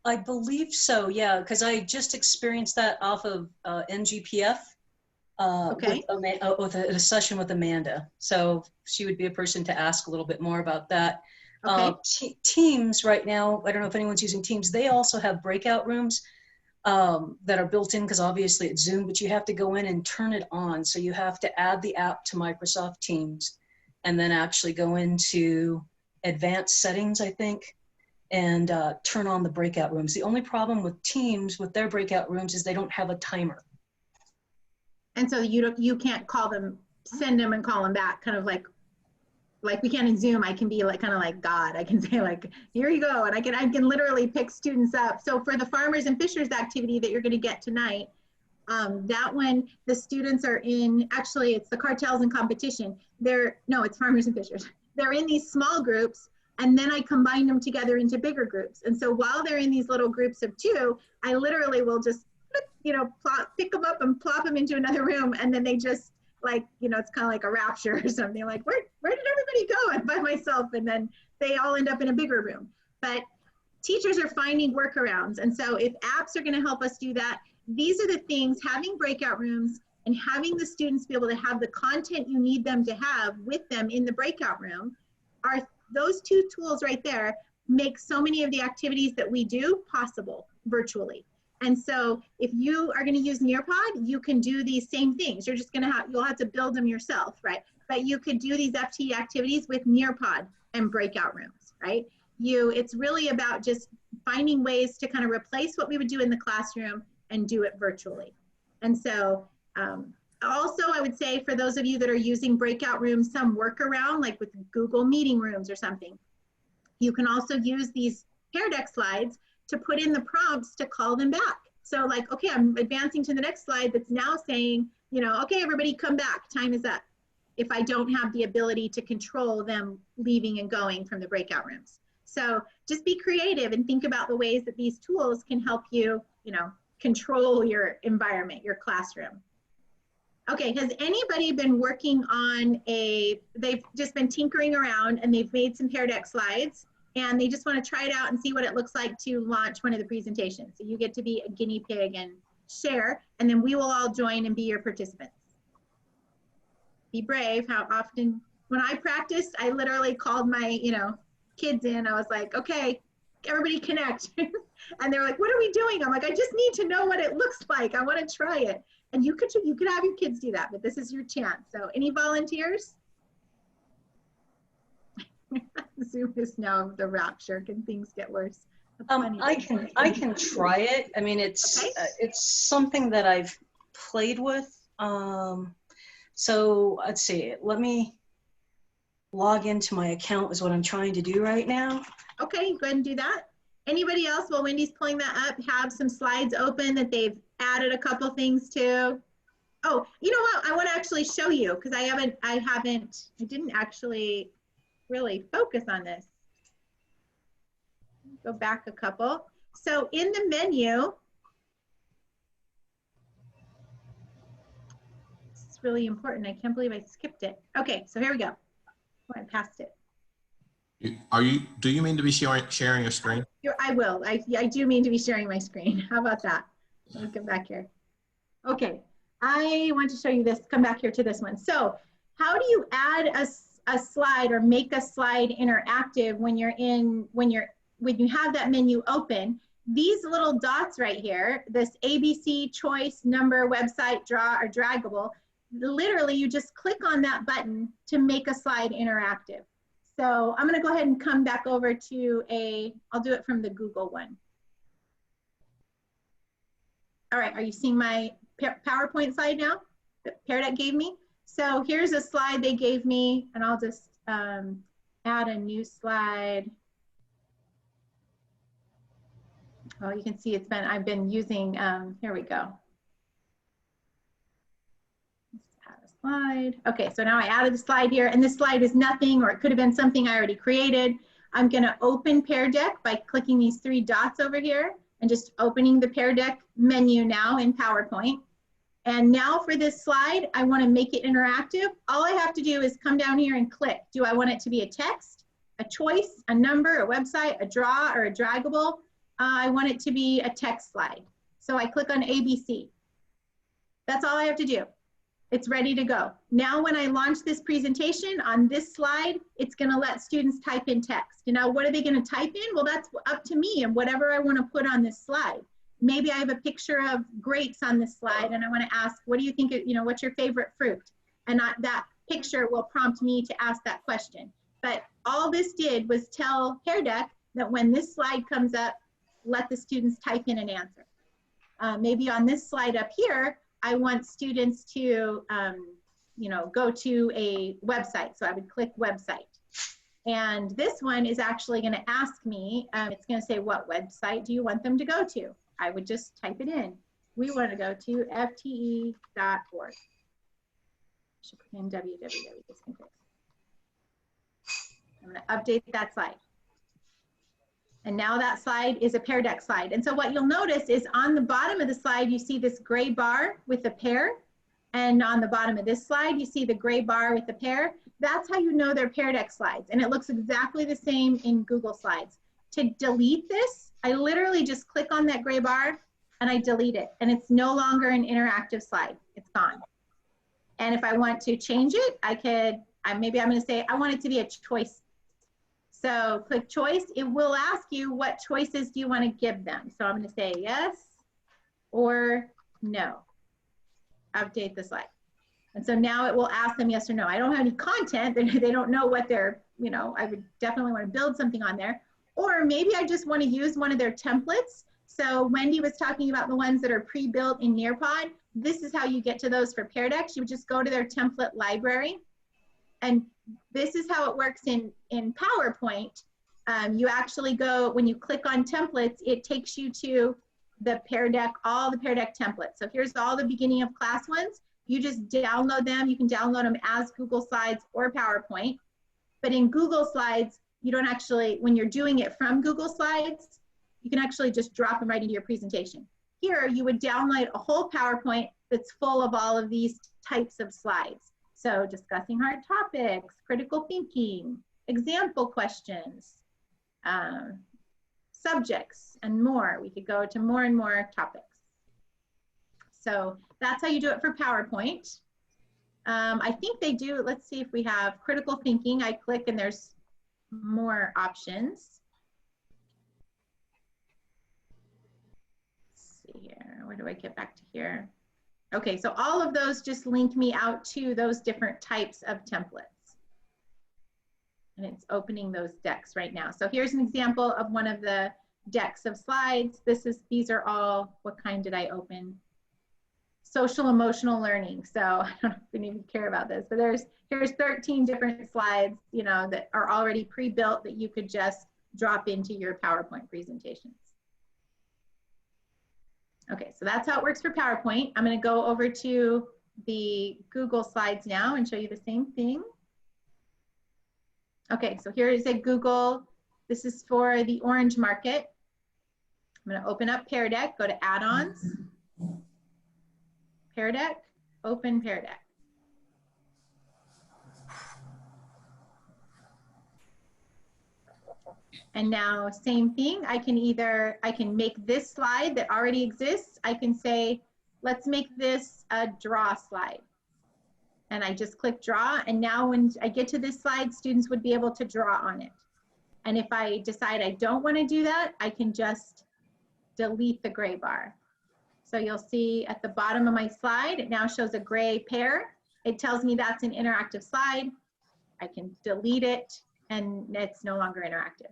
I believe so, yeah, because I just experienced that off of NGPF Okay. with a session with Amanda. So she would be a person to ask a little bit more about that. Okay. Teams right now, I don't know if anyone's using Teams, they also have breakout rooms that are built in because obviously it's Zoom, but you have to go in and turn it on. So you have to add the app to Microsoft Teams and then actually go into advanced settings, I think, and turn on the breakout rooms. The only problem with Teams, with their breakout rooms, is they don't have a timer. And so you can't call them, send them and call them back, kind of like we can in Zoom. I can be like kind of like God. I can say like, here you go, and I can literally pick students up. So for the farmers and fishers activity that you're going to get tonight, that one, the students are in, actually it's the cartels and competition. It's farmers and fishers. They're in these small groups, and then I combine them together into bigger groups. And so while they're in these little groups of 2, I literally will just, pick them up and plop them into another room, and then they just it's kind of like a rapture or something. Like, where did everybody go? I'm by myself, and then they all end up in a bigger room. But teachers are finding workarounds, and so if apps are going to help us do that, these are the things, having breakout rooms and having the students be able to have the content you need them to have with them in the breakout room, are those 2 tools right there make so many of the activities that we do possible virtually. And so if you are going to use Nearpod, you can do these same things. You're just going to you'll have to build them yourself, right? But you could do these FT activities with Nearpod and breakout rooms, right? It's really about just finding ways to kind of replace what we would do in the classroom and do it virtually. And so also I would say for those of you that are using breakout rooms, some workaround like with Google Meeting Rooms or something, you can also use these Pear Deck slides to put in the prompts to call them back. So like, okay, I'm advancing to the next slide that's now saying, okay, everybody come back, time is up, if I don't have the ability to control them leaving and going from the breakout rooms. So just be creative and think about the ways that these tools can help you, control your environment, your classroom. Okay, has anybody been working on they've just been tinkering around and they've made some Pear Deck slides, and they just want to try it out and see what it looks like to launch one of the presentations. So you get to be a guinea pig and share, and then we will all join and be your participants. Be brave. How often, when I practiced, I literally called my, kids in. I was like, okay, everybody connect. And they're like, what are we doing? I'm like, I just need to know what it looks like. I want to try it. And you could have your kids do that, but this is your chance. So any volunteers? Zoom is now the rapture. Can things get worse? I can try it. I mean, it's something that I've played with. So let's see. Let me log into my account is what I'm trying to do right now. Okay, go ahead and do that. Anybody else, while Wendy's pulling that up, have some slides open that they've added a couple things to? Oh, you know what? I want to actually show you because I didn't actually really focus on this. Go back a couple. So in the menu, it's really important. I can't believe I skipped it. Okay, so here we go. I passed it. Do you mean to be sharing your screen? I will. I do mean to be sharing my screen. How about that? Let me come back here. Okay, I want to show you this. Come back here to this one. So how do you add a slide or make a slide interactive when you have that menu open? These little dots right here, this ABC, choice, number, website, draw, or draggable, literally you just click on that button to make a slide interactive. So I'm gonna go ahead and come back over to I'll do it from the Google one. All right, are you seeing my PowerPoint slide now that Pear Deck gave me? So here's a slide they gave me, and I'll just add a new slide. Oh, you can see I've been using, here we go. Slide. Okay, so now I added the slide here, and this slide is nothing, or it could have been something I already created. I'm going to open Pear Deck by clicking these 3 dots over here and just opening the Pear Deck menu now in PowerPoint. And now for this slide, I want to make it interactive. All I have to do is come down here and click. Do I want it to be a text, a choice, a number, a website, a draw, or a draggable? I want it to be a text slide. So I click on ABC. That's all I have to do. It's ready to go. Now when I launch this presentation on this slide, it's going to let students type in text. You know, what are they going to type in? Well, that's up to me and whatever I want to put on this slide. Maybe I have a picture of grapes on this slide and I want to ask, what do you think, you know, what's your favorite fruit? And that picture will prompt me to ask that question. But all this did was tell Pear Deck that when this slide comes up, let the students type in an answer. Maybe on this slide up here, I want students to, you know, go to a website. So I would click website. And this one is actually going to ask me, it's going to say, what website do you want them to go to? I would just type it in. We want to go to fte.org. Should put in www. I'm going to update that slide. And now that slide is a Pear Deck slide. And so what you'll notice is on the bottom of the slide, you see this gray bar with a pear. And on the bottom of this slide, you see the gray bar with the pear. That's how you know they're Pear Deck slides. And it looks exactly the same in Google Slides. To delete this, I literally just click on that gray bar and I delete it. And it's no longer an interactive slide. It's gone. And if I want to change it, I could, maybe I'm going to say, I want it to be a choice. So click choice. It will ask you what choices do you want to give them. So I'm going to say yes or no. Update the slide. And so now it will ask them yes or no. I don't have any content. They don't know what they're, you know, I would definitely want to build something on there. Or maybe I just want to use one of their templates. So Wendy was talking about the ones that are pre-built in Nearpod. This is how you get to those for Pear Deck. You would just go to their template library. And this is how it works in PowerPoint. You actually go, when you click on templates, it takes you to the Pear Deck, all the Pear Deck templates. So here's all the beginning of class ones. You just download them. You can download them as Google Slides or PowerPoint. But in Google Slides, you don't actually, when you're doing it from Google Slides, you can actually just drop them right into your presentation. Here, you would download a whole PowerPoint that's full of all of these types of slides. So discussing hard topics, critical thinking, example questions, subjects, and more. We could go to more and more topics. So that's how you do it for PowerPoint. I think they do, let's see if we have critical thinking. I click and there's more options. Let's see here, where do I get back to here? Okay, so all of those just link me out to those different types of templates. And it's opening those decks right now. So here's an example of one of the decks of slides. These are all, what kind did I open? Social emotional learning. So I don't know if we even care about this, but here's 13 different slides, you know, that are already pre-built that you could just drop into your PowerPoint presentations. Okay, so that's how it works for PowerPoint. I'm going to go over to the Google Slides now and show you the same thing. Okay, so here is a Google. This is for the orange market. I'm going to open up Pear Deck, go to add-ons. Pear Deck, open Pear Deck. And now same thing, I can make this slide that already exists. I can say, let's make this a draw slide. And I just click draw. And now when I get to this slide, students would be able to draw on it. And if I decide I don't want to do that, I can just delete the gray bar. So you'll see at the bottom of my slide, it now shows a gray pear. It tells me that's an interactive slide. I can delete it and it's no longer interactive.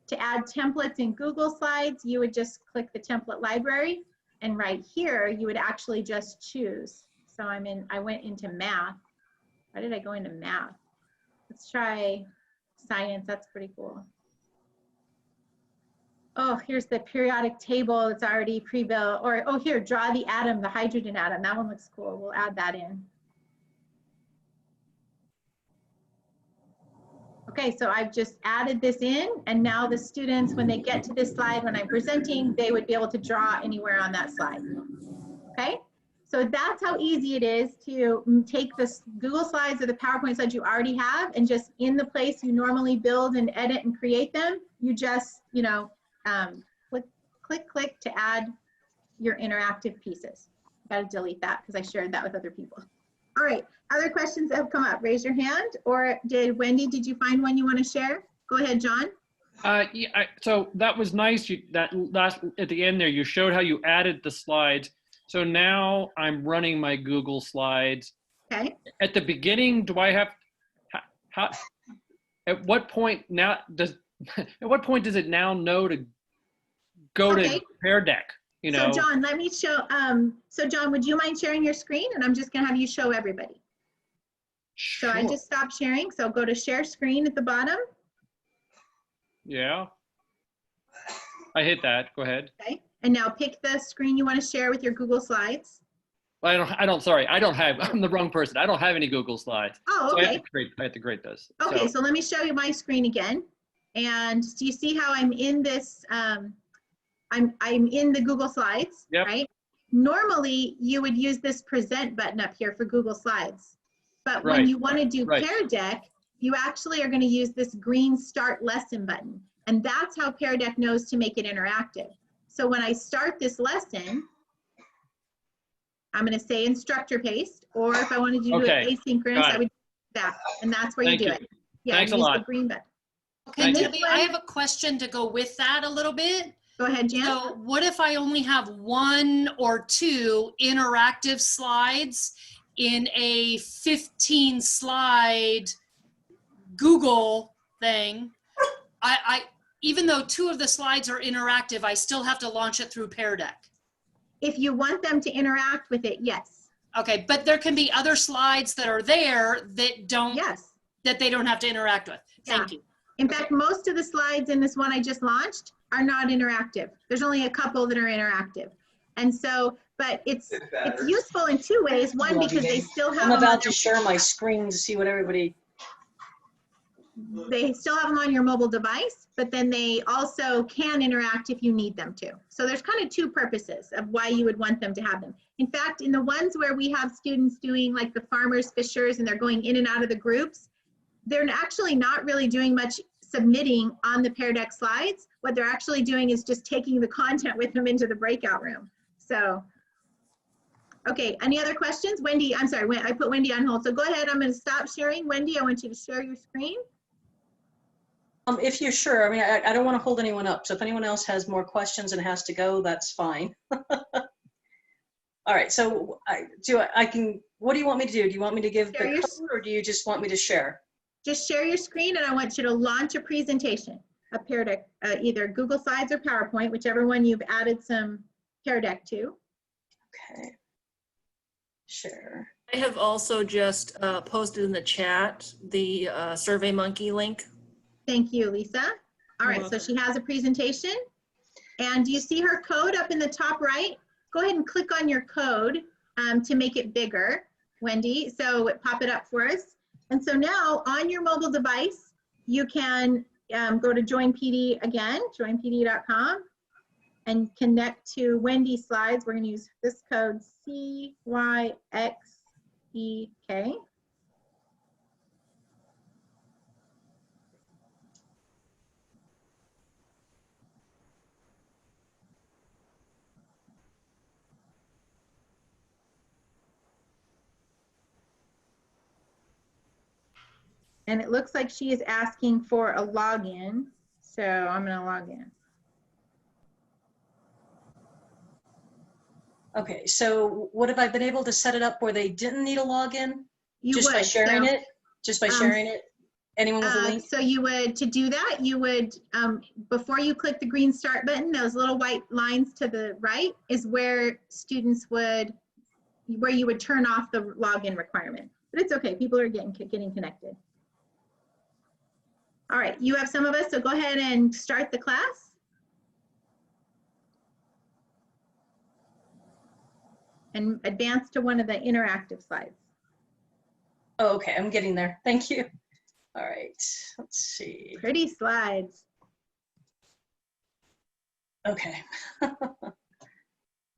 To add templates in Google Slides, you would just click the template library, and right here, you would actually just choose. So I went into math. Why did I go into math? Let's try science, that's pretty cool. Oh, here's the periodic table, it's already pre-built. Or, oh, here, draw the atom, the hydrogen atom. That one looks cool, we'll add that in. Okay, so I've just added this in, and now the students, when they get to this slide, when I'm presenting, they would be able to draw anywhere on that slide. Okay, So that's how easy it is to take this Google Slides or the PowerPoint slides you already have, and just in the place you normally build and edit and create them, you just, you know, click to add your interactive pieces. Got to delete that because I shared that with other people. All right, other questions that have come up, raise your hand. Or Wendy, did you find one you want to share? Go ahead, John. Yeah, so that was nice. That last at the end there, you showed how you added the slides. So now I'm running my Google Slides. Okay. At the beginning, do I have at what point now does at what point does it now know to go to Pear Deck? You know. So John, let me show. So John, would you mind sharing your screen? And I'm just gonna have you show everybody. Sure. So I just stopped sharing. So go to share screen at the bottom. Yeah. I hit that. Go ahead. Okay. And now pick the screen you want to share with your Google Slides. Well, I'm the wrong person. I don't have any Google Slides. Oh, So okay. I have to create those. Okay, so let me show you my screen again. And do you see how I'm in this, I'm in the Google Slides, right? Normally, you would use this present button up here for Google Slides. But when you want to do Pear Deck, you actually are going to use this green Start Lesson button. And that's how Pear Deck knows to make it interactive. So when I start this lesson, I'm going to say instructor paste, or if I wanted to do it asynchronous, I would do that. And that's where you do it. Yeah, Thanks a use lot. the green button. Okay, Debbie, I have a question to go with that a little bit. Go ahead, Jan. So what if I only have 1 or 2 interactive slides in a 15 slide Google thing? Even though 2 of the slides are interactive, I still have to launch it through Pear Deck. If you want them to interact with it, yes. Okay, but there can be other slides that are there that don't, that they don't have to interact with. Thank you. In fact, most of the slides in this one I just launched are not interactive. There's only a couple that are interactive. And so, but it's useful in 2 ways. One, because they still have I'm about to share my screen to see what everybody. They still have them on your mobile device, but then they also can interact if you need them to. So there's kind of 2 purposes of why you would want them to have them. In fact, in the ones where we have students doing like the farmers, fishers, and they're going in and out of the groups, they're actually not really doing much submitting on the Pear Deck slides. What they're actually doing is just taking the content with them into the breakout room. So, okay, any other questions? Wendy, I'm sorry, I put Wendy on hold. So go ahead, I'm gonna stop sharing. Wendy, I want you to share your screen. If you're sure, I mean, I don't want to hold anyone up. So if anyone else has more questions and has to go, that's fine. All right, so what do you want me to do? Do you want me to give the code, or do you just want me to share? Just share your screen, and I want you to launch a presentation, a Pear Deck, either Google Slides or PowerPoint, whichever one you've added some Pear Deck to. Okay, share. I have also just posted in the chat the SurveyMonkey link. Thank you, Lisa. All right, so she has a presentation. And do you see her code up in the top right? Go ahead and click on your code to make it bigger, Wendy. So pop it up for us. And so now on your mobile device, you can go to Join PD again, joinpd.com, and connect to Wendy's slides. We're going to use this code CYXEK. And it looks like she is asking for a login. So I'm going to log in. Okay, so what have I been able to set it up where they didn't need a login? Just by would, sharing so, it? Just by sharing it? Anyone with a link? So you would, to do that, you would, before you click the green start button, those little white lines to the right is where students would, where you would turn off the login requirement. But it's okay, people are getting connected. All right, you have some of us, so go ahead and start the class. And advance to one of the interactive slides. Oh, okay, I'm getting there. Thank you. All right, let's see. Pretty slides. Okay.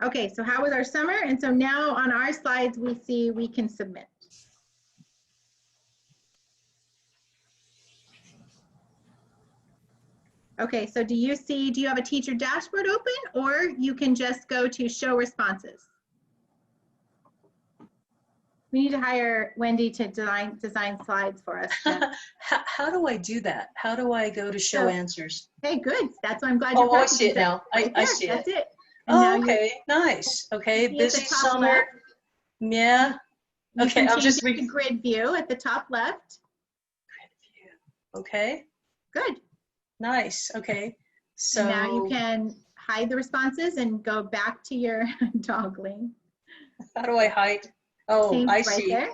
Okay, so how was our summer? And so now on our slides, we see we can submit. Okay, so do you have a teacher dashboard open, or you can just go to show responses? We need to hire Wendy to design slides for us. How do I do that? How do I go to show answers? Hey, good. That's why I'm glad you're I see it now. Right I there, see that's it. And Oh, now okay, nice. Okay, you see at the busy top summer. left, Yeah. you Okay, can I'm change just it to grid view at the top left. Okay. Good. Nice. Okay. So And now you can hide the responses and go back to your toggling. How do I hide? Oh, Change I right see. there.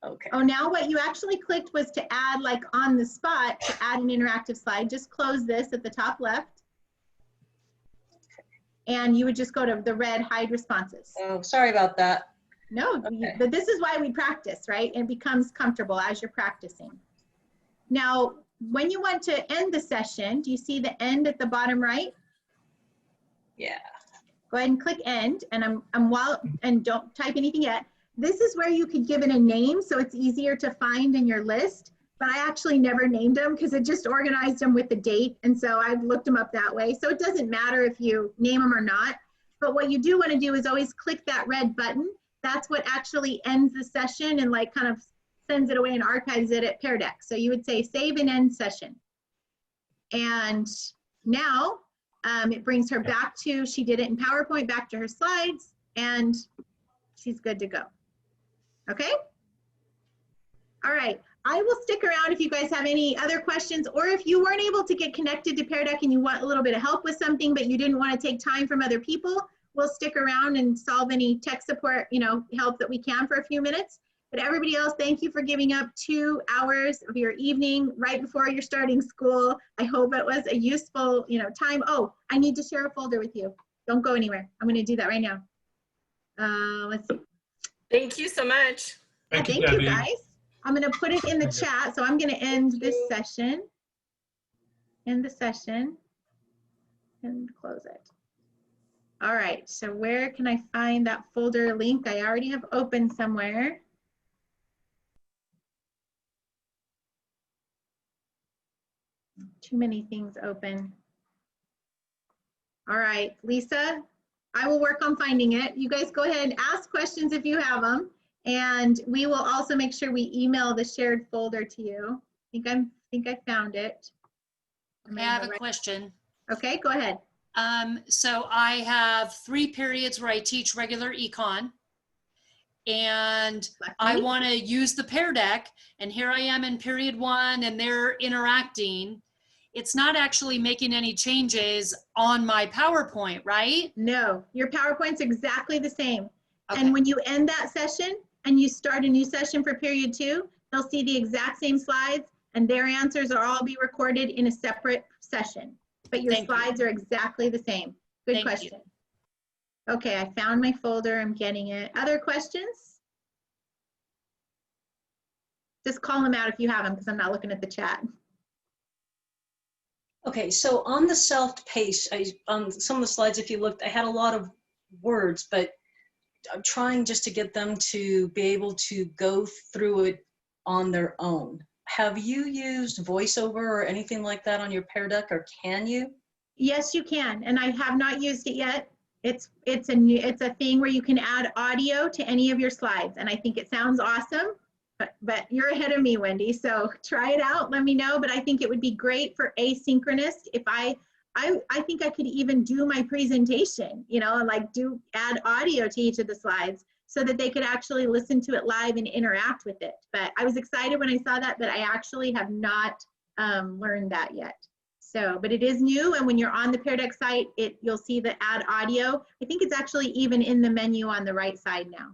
Okay. Oh, now what you actually clicked was to add, like on the spot, to add an interactive slide. Just close this at the top left. And you would just go to the red hide responses. Oh, sorry about that. No, Okay. but this is why we practice, right? It becomes comfortable as you're practicing. Now, when you want to end the session, do you see the end at the bottom right? Yeah. Go ahead and click end, and and don't type anything yet. This is where you could give it a name so it's easier to find in your list, but I actually never named them because it just organized them with the date, and so I've looked them up that way. So it doesn't matter if you name them or not, but what you do want to do is always click that red button. That's what actually ends the session and like kind of sends it away and archives it at Pear Deck. So you would say save and end session. And now it brings her back to, she did it in PowerPoint, back to her slides, and she's good to go. Okay? All right. I will stick around if you guys have any other questions, or if you weren't able to get connected to Pear Deck and you want a little bit of help with something, but you didn't want to take time from other people, we'll stick around and solve any tech support, help that we can for a few minutes. But everybody else, thank you for giving up 2 hours of your evening right before you're starting school. I hope it was a useful, time. Oh, I need to share a folder with you. Don't go anywhere. I'm going to do that right now. Let's see. Thank you so much. Thank you, guys. I'm going to put it in the chat. So I'm going to end this session. End the session and close it. All right. So where can I find that folder link? I already have open somewhere. Too many things open. All right, Lisa, I will work on finding it. You guys go ahead and ask questions if you have them. And we will also make sure we email the shared folder to you. I think I found it. I have a question. Okay, go ahead. So I have 3 periods where I teach regular econ, and I want to use the Pear Deck, and here I am in period 1 and they're interacting. It's not actually making any changes on my PowerPoint, right? No, your PowerPoint's exactly the same. Okay. And when you end that session and you start a new session for period 2, they'll see the exact same slides, and their answers will all be recorded in a separate session. But your slides are exactly the same. Good question. Okay, I found my folder. I'm getting it. Other questions? Just call them out if you have them, because I'm not looking at the chat. Okay, so on the self-paced, on some of the slides, if you looked, I had a lot of words, but I'm trying just to get them to be able to go through it on their own. Have you used VoiceOver or anything like that on your Pear Deck, or can you? Yes, you can, and I have not used it yet. It's a thing where you can add audio to any of your slides, and I think it sounds awesome. But you're ahead of me, Wendy, so try it out, let me know. But I think it would be great for asynchronous. If I think I could even do my presentation, like add audio to each of the slides so that they could actually listen to it live and interact with it. But I was excited when I saw that, but I actually have not learned that yet. So, but it is new, and when you're on the Pear Deck site, you'll see the add audio. I think it's actually even in the menu on the right side now.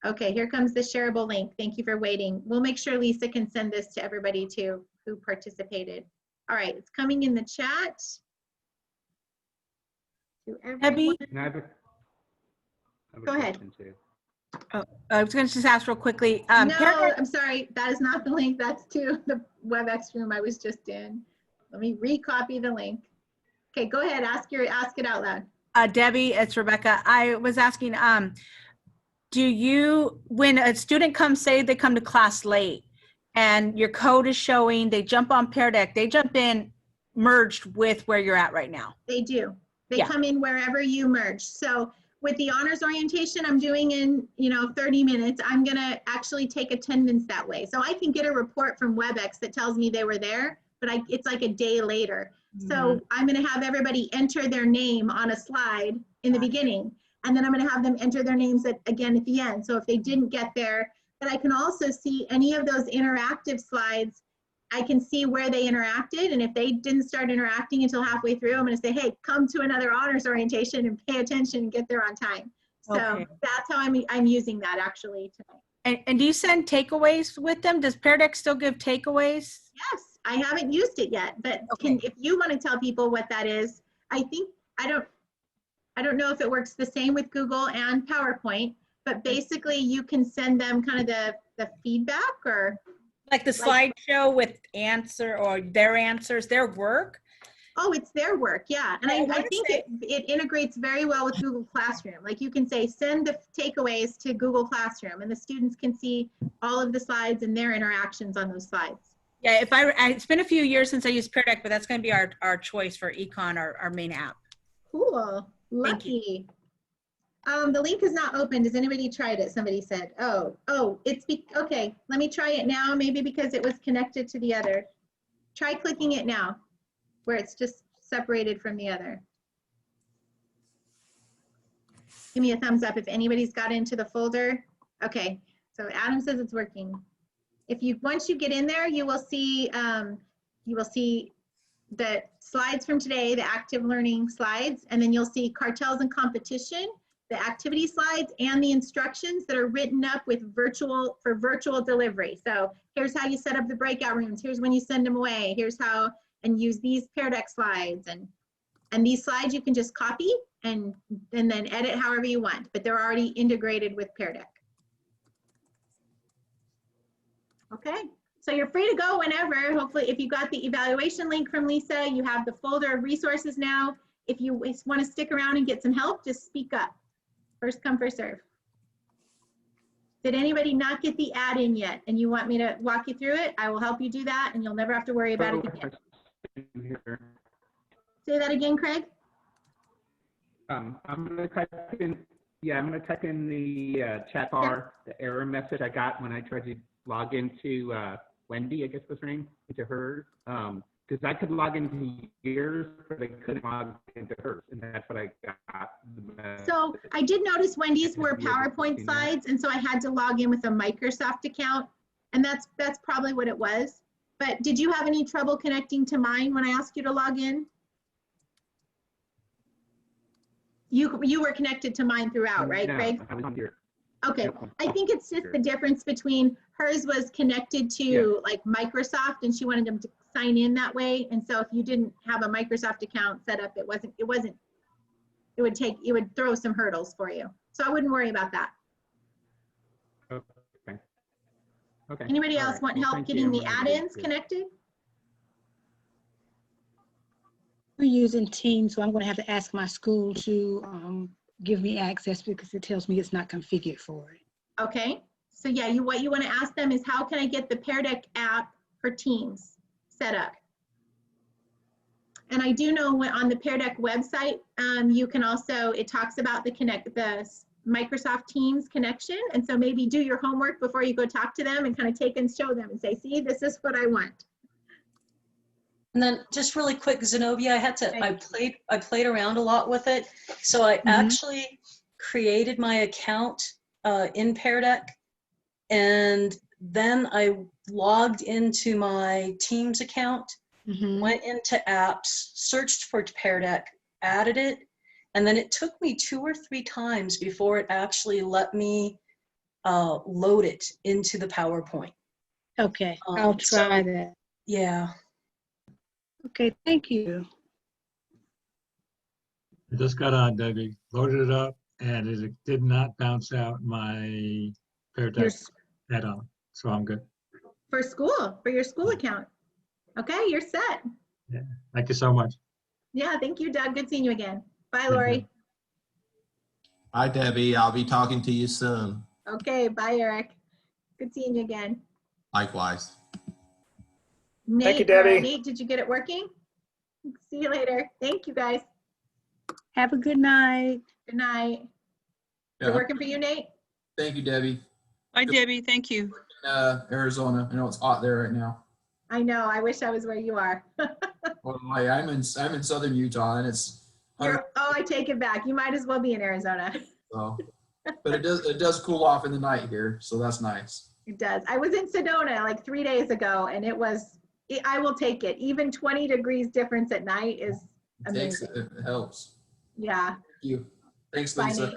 Okay, here comes the shareable link. Thank you for waiting. We'll make sure Lisa can send this to everybody too who participated. All right, it's coming in the chat. Abby? Go ahead. Oh, I was going to just ask real quickly. No, I'm sorry. That is not the link. That's to the WebEx room I was just in. Let me recopy the link. Okay, go ahead. Ask it out loud. Debbie, it's Rebecca. I was asking, do you, when a student comes, say they come to class late and your code is showing, they jump on Pear Deck, they jump in merged with where you're at right now? They do. They Yeah. come in wherever you merge. So with the honors orientation I'm doing in, 30 minutes, I'm gonna actually take attendance that way. So I can get a report from WebEx that tells me they were there, but it's like a day later. So I'm gonna have everybody enter their name on a slide in the beginning, and then I'm gonna have them enter their names again at the end. So if they didn't get there, but I can also see any of those interactive slides. I can see where they interacted, and if they didn't start interacting until halfway through, I'm gonna say, hey, come to another honors orientation and pay attention and get there on time. So that's how I'm using that actually tonight. And do you send takeaways with them? Does Pear Deck still give takeaways? Yes, I haven't used it yet, but if you want to tell people what that is, I don't know if it works the same with Google and PowerPoint, but basically you can send them kind of the feedback or like the slideshow with their answers, their work? Oh, it's their work, yeah. And I think it integrates very well with Google Classroom. Like you can say, send the takeaways to Google Classroom, and the students can see all of the slides and their interactions on those slides. Yeah, it's been a few years since I used Pear Deck, but that's going to be our choice for Econ, our main app. Cool, lucky. The link is not open. Has anybody tried it? Somebody said, okay, let me try it now, maybe because it was connected to the other. Try clicking it now, where it's just separated from the other. Give me a thumbs up if anybody's got into the folder. Okay, so Adam says it's working. Once you get in there, you will see the slides from today, the active learning slides, and then you'll see cartels and competition, the activity slides, and the instructions that are written up with virtual delivery. So here's how you set up the breakout rooms. Here's when you send them away. Here's how, and use these Pear Deck slides. And these slides you can just copy and then edit however you want, but they're already integrated with Pear Deck. Okay, so you're free to go whenever. Hopefully, if you got the evaluation link from Lisa, you have the folder of resources now. If you want to stick around and get some help, just speak up. First come, first serve. Did anybody not get the ad in yet and you want me to walk you through it? I will help you do that and you'll never have to worry about it again. Say that again, Craig. I'm going to type in, I'm going to type in the chat bar, the error message I got when I tried to log into Wendy, I guess was her name, into hers. Because I could log into yours, but I couldn't log into hers, and that's what I got. So I did notice Wendy's were PowerPoint slides, and so I had to log in with a Microsoft account, and that's probably what it was. But did you have any trouble connecting to mine when I asked you to log in? You were connected to mine throughout, right, Craig? I was on here. Okay, I think it's just the difference between hers was connected to like Microsoft and she wanted them to sign in that way. And so if you didn't have a Microsoft account set up, it would throw some hurdles for you. So I wouldn't worry about that. Okay. Okay. Anybody else want help getting the add-ins connected? We're using Teams, so I'm going to have to ask my school to give me access because it tells me it's not configured for it. Okay, so yeah, what you want to ask them is how can I get the Pear Deck app for Teams set up? And I do know on the Pear Deck website, you can also, it talks about the Microsoft Teams connection. And so maybe do your homework before you go talk to them and kind of take and show them and say, see, this is what I want. And then just really quick, Zenobia, I played around a lot with it. So I actually created my account in Pear Deck, and then I logged into my Teams account, went into apps, searched for Pear Deck, added it, and then it took me 2 or 3 times before it actually let me load it into the PowerPoint. Okay, I'll try that. Yeah. Okay, thank you. I just got on, Debbie, loaded it up, and it did not bounce out my Pear Deck add-on, so I'm good. For your school account. Okay, you're set. Yeah, thank you so much. Yeah, thank you, Doug. Good seeing you again. Bye, Lori. Hi, Debbie. I'll be talking to you soon. Okay, bye, Eric. Good seeing you again. Likewise. Nate, Thank you, Debbie. Nate, did you get it working? See you later. Thank you, guys. Have a good night. Good night. Is it working for you, Nate? Thank you, Debbie. Bye, Debbie. Thank you. Arizona. I know it's hot there right now. I know. I wish I was where you are. Well, I'm in southern Utah, and it's Oh, I take it back. You might as well be in Arizona. so, but it does cool off in the night here, so that's nice. It does. I was in Sedona like 3 days ago, and I will take it. Even 20 degrees difference at night is amazing. It helps. Yeah. Thank you. Thanks, Bye, Lisa. Nate.